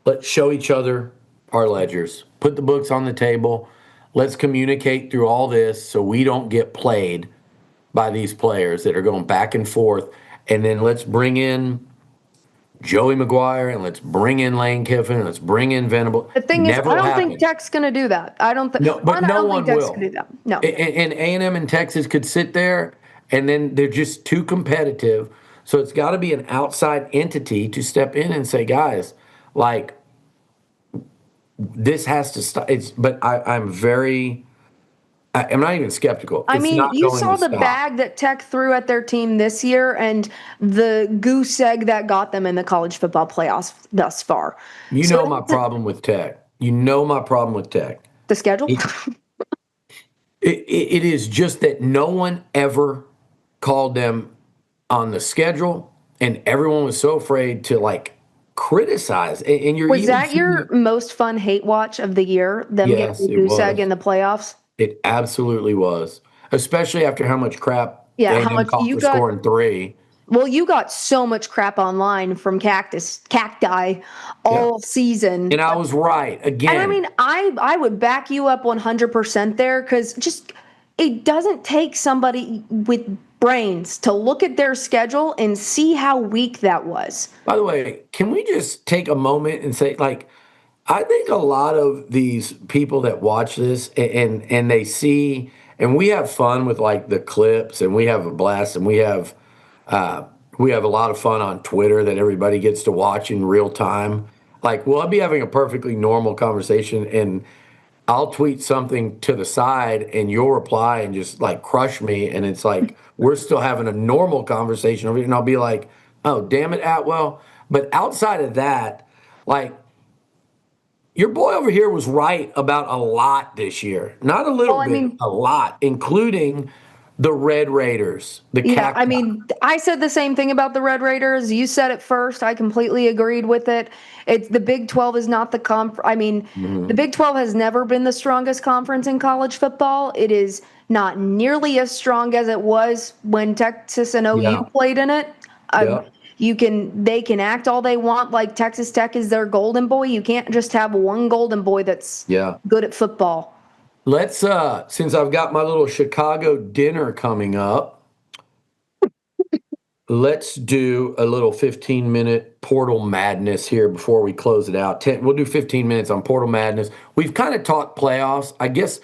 let's show each other our ledgers, put the books on the table. Let's communicate through all this so we don't get played by these players that are going back and forth. And then let's bring in Joey McGuire and let's bring in Lane Kiffin and let's bring in Venable. The thing is, I Never don't think happened. Tech's going to do that. I don't think. No, but I no don't think one Tech's going to will. do that. No. And A&M and Texas could sit there and then they're just too competitive. So it's got to be an outside entity to step in and say, guys, like this has to stop. I'm not even skeptical. I It's mean, not you going saw to the stop. bag that Tech threw at their team this year and the goose egg that got them in the college football playoffs thus far. You So know my problem with Tech. You know my problem with Tech. the schedule. It, it is just that no one ever called them on the schedule, and everyone was so afraid to like criticize. And you're Was even that seeing your it. most fun hate watch of the year? Them getting Yes, the it goose egg was. in the playoffs? It absolutely was, especially after how much crap Yeah, how A&M much caught you for got? scoring three. Well, you got so much crap online from cacti Yeah, all season. and I was right And I again. mean, I would back you up 100% there because just it doesn't take somebody with brains to look at their schedule and see how weak that was. By the way, can we just take a moment and say, like, I think a lot of these people that watch this and they see, and we have fun with like the clips, and we have a blast, and we have a lot of fun on Twitter that everybody gets to watch in real time. Like, we'll be having a perfectly normal conversation, and I'll tweet something to the side, and you'll reply and just like crush me, and it's like we're still having a normal conversation over here, and I'll be like, "Oh, damn it, Atwell!" But outside of that. Like, your boy over here was right about a lot this year. Not a little Well, I bit, mean, a lot, including the Red Raiders, the yeah, I Cacti. mean, I said the same thing about the Red Raiders. You said it first. I completely agreed with it. It's the Big 12 is not the I mean, the Mhm. Big 12 has never been the strongest conference in college football. It is not nearly as strong as it was when Texas and OU Yeah, played in it. Um, yeah, they can act all they want like Texas Tech is their golden boy. You can't just have one golden boy that's yeah. good at football. Let's since I've got my little Chicago dinner coming up, let's do a little 15-minute Portal Madness here before we close it out. We'll do 15 minutes on Portal Madness. We've kind of talked playoffs. I guess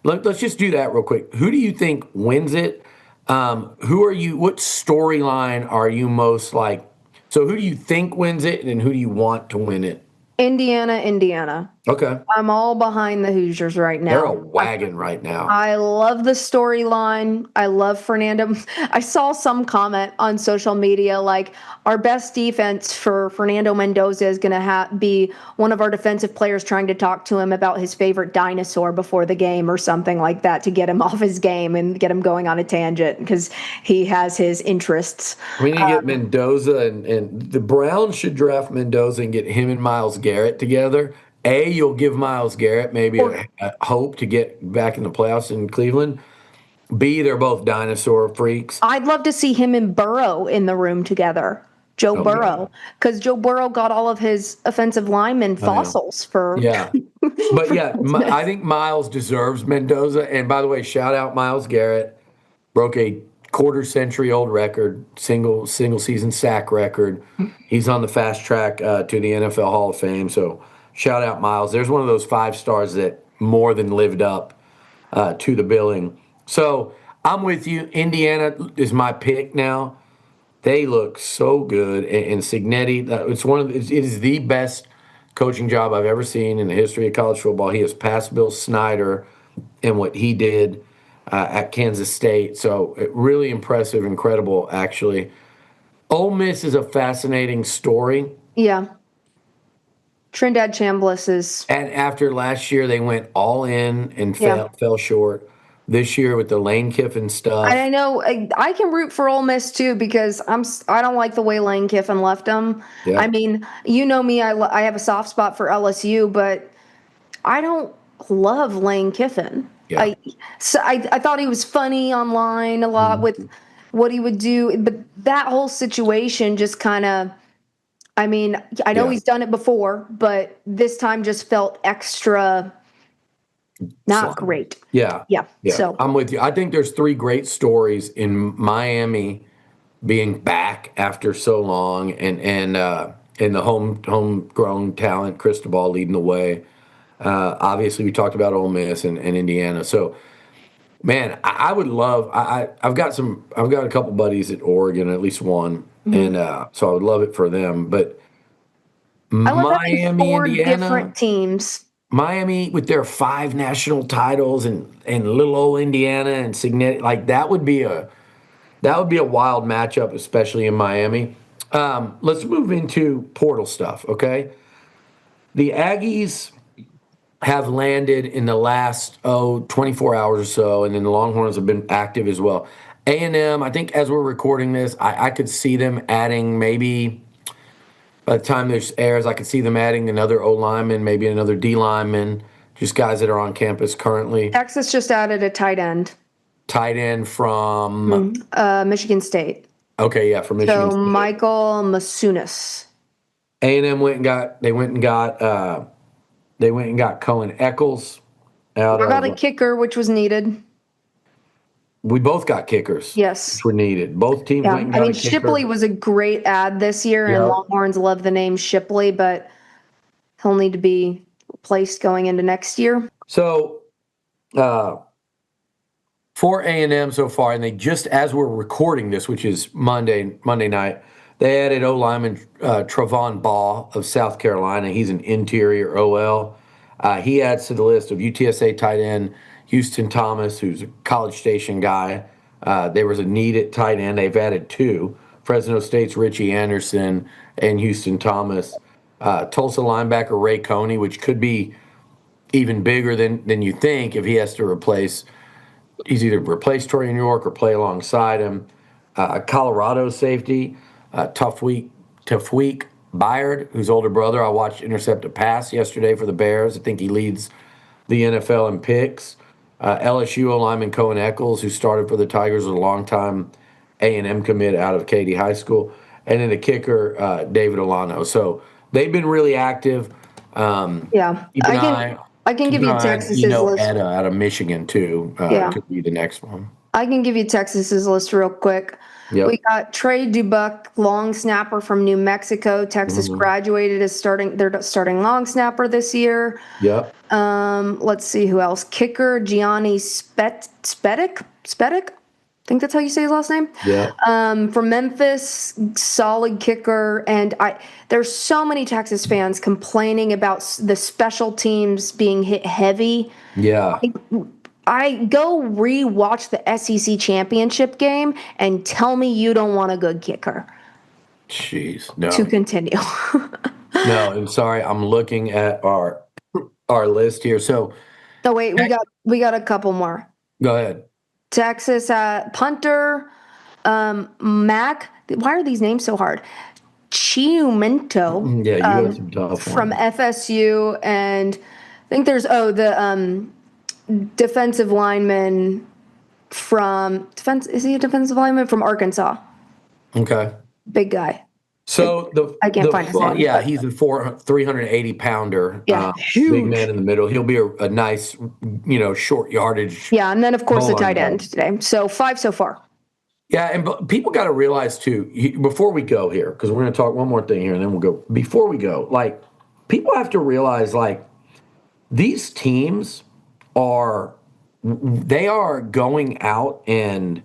let's just do that real quick. Who do you think wins it? Who are you? What storyline are you most like? So who do you think wins it, and who do you want to win it? Indiana, Indiana. Okay, I'm all behind the Hoosiers right they're a now. wagon right now. I love the storyline. I love Fernando. I saw some comment on social media like our best defense for Fernando Mendoza is going to be one of our defensive players trying to talk to him about his favorite dinosaur before the game or something like that to get him off his game and get him going on a tangent because he has his interests. We need to get Mendoza and the Browns should draft Mendoza and get him and Miles Garrett together. A, you'll give Miles Garrett maybe Or a hope to get back in the playoffs in Cleveland. B, they're both dinosaur freaks. I'd love to see him and Burrow in the room together. Joe Oh yeah, Burrow, because Joe Burrow got all of his offensive lineman I know. fossils for. Yeah, but yeah, I think Miles deserves Mendoza. And by the way, shout out Miles Garrett, broke a quarter century old record, single season sack record. He's on the fast track to the NFL Hall of Fame. So shout out Miles. There's one of those 5 stars that more than lived up to the billing. So I'm with you. Indiana is my pick now. They look so good, and Signetti. It is the best coaching job I've ever seen in the history of college football. He has passed Bill Snyder and what he did at Kansas State. So really impressive, incredible, actually. Ole Miss is a fascinating story. Yeah, Trinidad Chambliss is. And after last year, they went all in and Yeah, fell short. This year with the Lane Kiffin I stuff, know. I can root for Ole Miss too because I don't like the way Lane Kiffin left them. I yeah, mean, you know me. I have a soft spot for LSU, but I don't love Lane Kiffin. yeah. I thought he was funny online a lot with Mhm. what he would do, but that whole situation just kind of. I mean, I know Yeah, he's done it before, but this time just felt extra not slimy. great. Yeah, Yeah. yeah. So I'm with you. I think there's 3 great stories in Miami being back after so long, and the homegrown talent, Cristobal leading the way. Obviously, we talked about Ole Miss and Indiana. So, man, I would love. I've got a couple buddies at Oregon, at least one, mhm. and so I would love it for them. But I love having Miami, four Indiana, different teams. Miami with their 5 national titles, and little old Indiana and Signet, like that would be a wild matchup, especially in Miami. Let's move into portal stuff, okay? The Aggies have landed in the last 24 hours or so, and then the Longhorns have been active as well. A&M, I think as we're recording this, I could see them adding maybe by the time this airs, I could see them adding another O lineman, maybe another D lineman, just guys that are on campus currently. Texas just added a tight end, Tight end from Michigan State. okay, yeah, from Michigan So State. Michael Masunis. A&M they went and got Cohen Eccles out I got a of. kicker, which was needed. We both got kickers, which Yes. were needed. Both teams went Yeah. and I got mean, a kicker. Shipley was a great ad this year, and Yeah. Longhorns love the name Shipley, but he'll need to be replaced going into next year. So uh, for A&M so far, and they just as we're recording this, which is Monday night, they added O lineman Travon Ball of South Carolina. He's an interior OL. He adds to the list of UTSA tight end Houston Thomas, who's a College Station guy. There was a need at tight end. They've added 2: Fresno State's Richie Anderson and Houston Thomas. Tulsa linebacker Ray Coney, which could be even bigger than you think if he has to replace. He's either replace Torian York or play alongside him. Colorado safety, Tafweek Byard, whose older brother I watched intercept a pass yesterday for the Bears. I think he leads the NFL in picks. LSU lineman Cohen Eccles, who started for the Tigers, was a longtime A&M commit out of Katy High School. And then the kicker, David Olano. So they've been really active. Yeah, Keep an eye. I can Keep give an you eye on, Texas's list. Etta out of Michigan, too. Yeah, Could be the next one. I can give you Texas's list real quick. We Yep. got Trey Dubuck, long snapper from New Mexico. Texas Hmm. graduated as their starting long snapper this year. Yep. Let's see who else. Kicker Gianni Spedic. Spedic. I think that's how you say his last name. Yep. From Memphis, solid kicker. And there's so many Texas fans complaining about the special teams being hit heavy. Yeah. I go re-watch the SEC championship game and tell me you don't want a good kicker. Jeez. No. To continue. No, I'm sorry. I'm looking at our list here. So Oh wait, we got a couple more. go ahead. Texas punter Mac. Why are these names so hard? Chiumento. Yeah, you had some tough From ones. FSU, and I think there's the defensive lineman from defense. Is he a defensive lineman from Arkansas? Okay. Big guy. So I can't find his name. yeah, but- he's a 380 pounder. Yeah, Big huge. man in the middle. He'll be a nice, short yardage. Yeah, and then of course the Goal line tight end today. So 5 so far. Yeah, and people got to realize too, before we go here, because we're going to talk one more thing here, and then we'll go. Before we go, like, people have to realize, like, these teams they are going out, and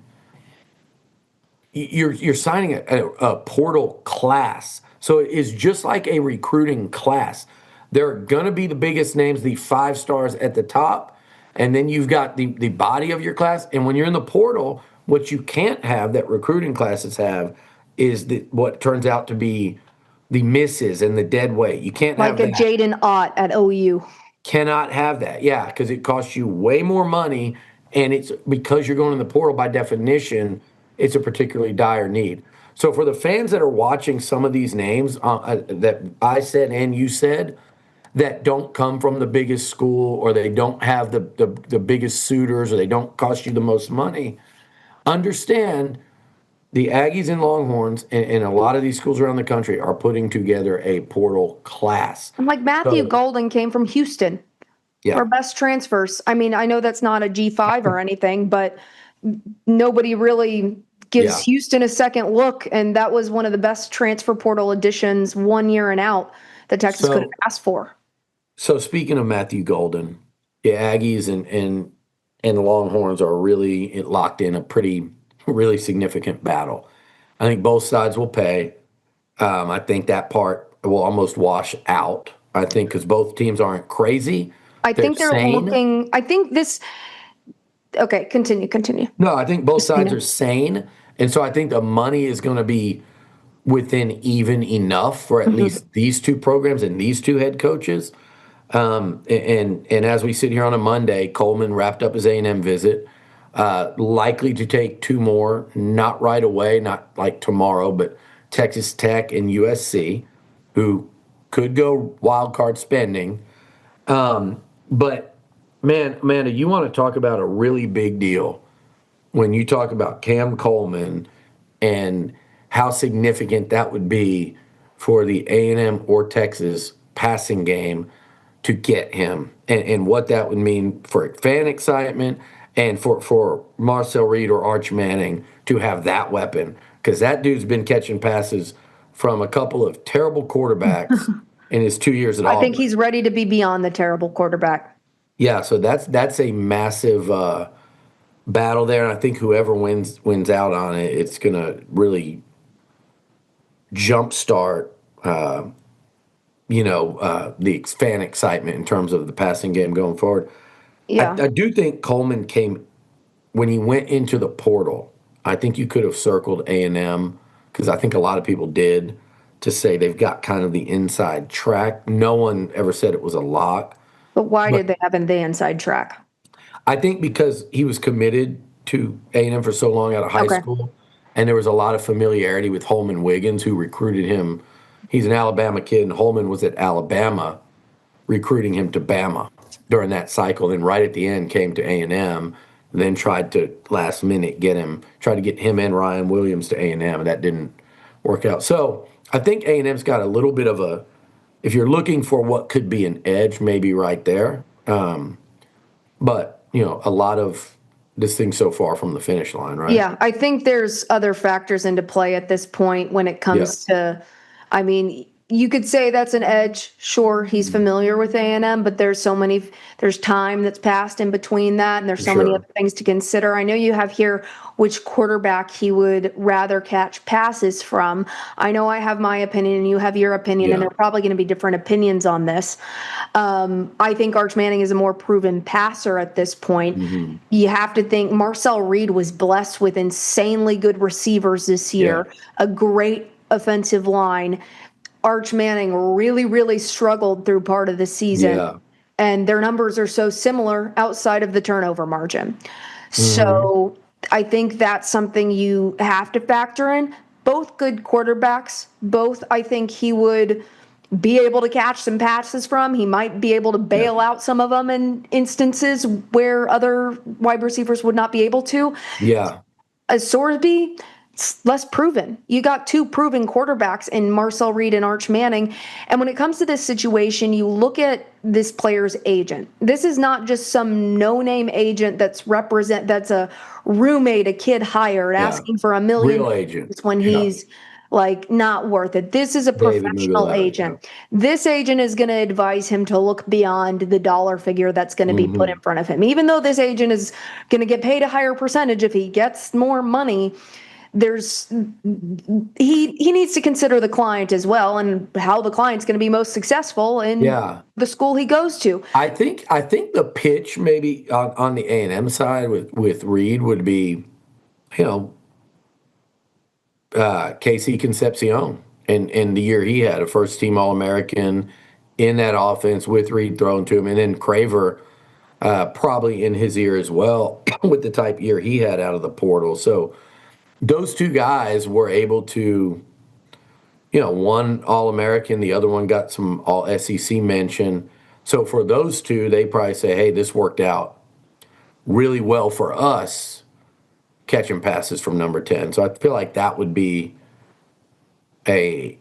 you're signing a portal class. So it's just like a recruiting class. They're going to be the biggest names, the 5 stars at the top, and then you've got the body of your class. And when you're in the portal, what you can't have that recruiting classes have is what turns out to be the misses and the dead weight. You can't have Like a that. Jaden Ott at OU. Cannot have that. Yeah, because it costs you way more money, and it's because you're going in the portal, by definition, it's a particularly dire need. So for the fans that are watching some of these names that I said and you said, that don't come from the biggest school, or they don't have the biggest suitors, or they don't cost you the most money, understand the Aggies and Longhorns and a lot of these schools around the country are putting together a portal class. I'm like Matthew So- Golden came from Houston. Yeah. Our best transfers. I mean, I know that's not a G5 or anything, but nobody really gives Yeah. Houston a second look, and that was one of the best transfer portal additions 1 year and out that Texas So- could have asked for. So speaking of Matthew Golden, the Aggies and the Longhorns are really locked in a really significant battle. I think both sides will pay. I think that part will almost wash out. I think because both teams aren't crazy. I think they're sane. looking. I think this. Okay, continue. No, I think both sides are sane, and so I think the money is going to be within even enough for at least these two programs and these two head coaches. And as we sit here on a Monday, Coleman wrapped up his A&M visit, likely to take 2 more, not right away, not like tomorrow, but Texas Tech and USC, who could go wild card spending. But man, Amanda, you want to talk about a really big deal when you talk about Cam Coleman and how significant that would be for the A&M or Texas passing game to get him, and what that would mean for fan excitement and for Marcel Reed or Arch Manning to have that weapon, because that dude's been catching passes from a couple of terrible quarterbacks in his 2 years at Auburn. I think he's ready to be beyond the terrible quarterback. Yeah, so that's a massive battle there, and I think whoever wins out on it, it's gonna really jumpstart the fan excitement in terms of the passing game going forward. Yeah. I do think Coleman came when he went into the portal. I think you could have circled A&M, because I think a lot of people did. to say they've got kind of the inside track. No one ever said it was a lot. But why But did they have the inside track? I think because he was committed to A&M for so long out of high Okay. school, and there was a lot of familiarity with Holman Wiggins, who recruited him. He's an Alabama kid, and Holman was at Alabama recruiting him to Bama during that cycle. And right at the end, came to A&M, then tried to last minute try to get him and Ryan Williams to A&M, and that didn't work out. So I think A&M's got a little bit of a, if you're looking for what could be an edge, maybe right there. But, a lot of this thing so far from the finish line, right? Yeah, I think there's other factors into play at this point when it Yeah. comes to, I mean, you could say that's an edge. Sure, he's familiar with A&M, but there's time that's passed in between that, and there's so many Sure. other things to consider. I know you have here which quarterback he would rather catch passes from. I know I have my opinion and you have your opinion, and Yeah. there are probably going to be different opinions on this. I think Arch Manning is a more proven passer at this point. Hmm. You have to think Marcel Reed was blessed with insanely good receivers this Yeah. year, a great offensive line. Arch Manning really, really struggled through part of the season, Yeah. and their numbers are so similar outside of the turnover margin. Hmm. So I think that's something you have to factor in. Both good quarterbacks, both I think he would be able to catch some passes from. He might be able to Yeah. bail out some of them in instances where other wide receivers would not be able to. Yeah. As Sorsby, it's less proven. You got two proven quarterbacks in Marcel Reed and Arch Manning. And when it comes to this situation, you look at this player's agent. This is not just some no-name agent that's a roommate a kid hired Yeah. asking for $1 million Real agent. when Yeah. he's like not worth it. This is a David professional Mugler. Yeah. agent. This agent is going to advise him to look beyond the dollar figure that's going to be put in Hmm. front of him. Even though this agent is going to get paid a higher percentage if he gets more money, there's he needs to consider the client as well and how the client's going to be most successful in Yeah. the school he goes to. I think the pitch maybe on the A&M side with Reed would be, you know, Casey Concepcion in the year he had a first team All American in that offense with Reed thrown to him, and then Craver probably in his ear as well with the type year he had out of the portal. So those two guys were able to, one All American, the other one got some All SEC mention. So for those two, they probably say, hey, this worked out really well for us catching passes from number 10. So I feel like that would be a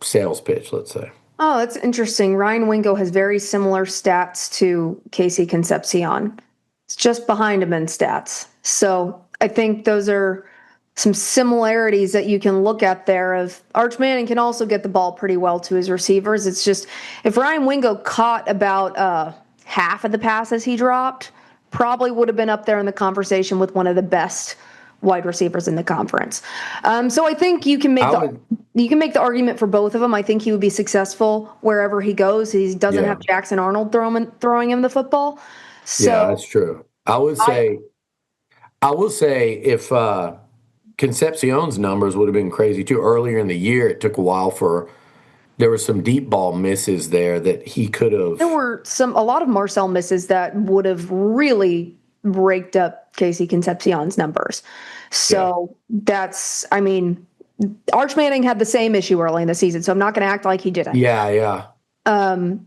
sales pitch, let's say. Oh, that's interesting. Ryan Wingo has very similar stats to Casey Concepcion. It's just behind him in stats. So I think those are some similarities that you can look at there. Of Arch Manning can also get the ball pretty well to his receivers. It's just if Ryan Wingo caught about half of the passes he dropped, probably would have been up there in the conversation with one of the best wide receivers in the conference. So I think I would, you can make the argument for both of them. I think he would be successful wherever he goes. He doesn't yeah, have Jackson Arnold throwing him the football. yeah, So that's true. I I will say if Concepcion's numbers would have been crazy too. Earlier in the year, it took a while there were some deep ball misses there that he could there have. were a lot of Marcel misses that would have really raked up Casey Concepcion's numbers. Yeah, So I mean, Arch Manning had the same issue early in the season, so I'm not going to act like he didn't. yeah, yeah,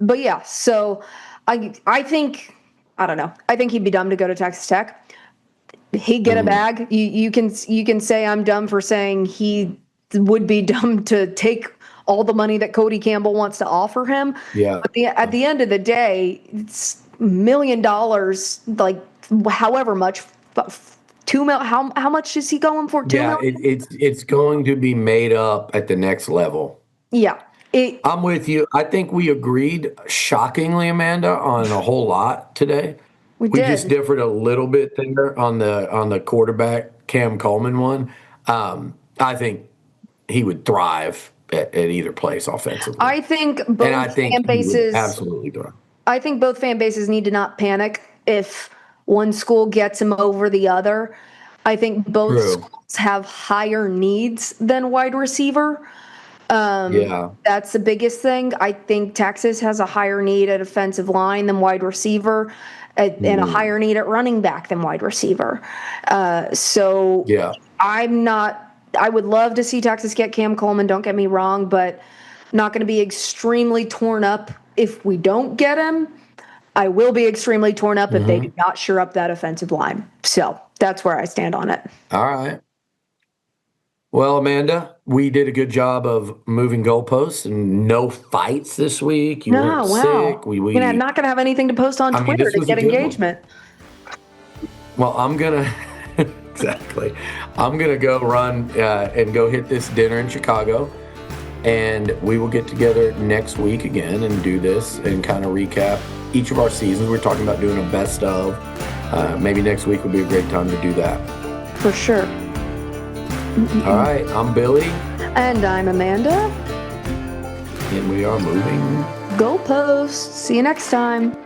But yeah, so I think I don't know. I think he'd be dumb to go to Texas Tech. He'd get a hmm, bag. You can say I'm dumb for saying he would be dumb to take all the money that Cody Campbell wants to offer him. yeah, But at the end of the day, it's $1 million, like however much, but 2 mil. How much is he going for? Two yeah. million? It's going to be made up at the next level. Yeah. It I'm with you. I think we agreed shockingly, Amanda, on a whole lot today. we We just did. differed a little bit there on the quarterback Cam Coleman one. I think he would thrive at either place offensively, I think and I both think fan he would bases. absolutely thrive. I think both fan bases need to not panic if one school gets him over the other. I think both True. schools have higher needs than wide receiver. Yeah. That's the biggest thing. I think Texas has a higher need at offensive line than wide receiver, and a Mm, higher need at running back than wide receiver. So yeah. I'm not. I would love to see Texas get Cam Coleman. Don't get me wrong, but not going to be extremely torn up if we don't get him. I will be extremely torn up if they do not shore up that offensive line. So that's where I stand on it. All right. Well, Amanda, we did a good job of moving goalposts and no fights this week. You weren't No, sick. wow. Not gonna have anything to post on I mean, Twitter this to was a get good one. engagement. Well, I'm gonna exactly. I'm gonna go run and go hit this dinner in Chicago, and we will get together next week again and do this and kind of recap each of our seasons. We're talking about doing a best of. Maybe next week would be a great time to do that. For sure. All right, I'm Billy, And I'm Amanda. and we are moving. Goalposts. See you next time.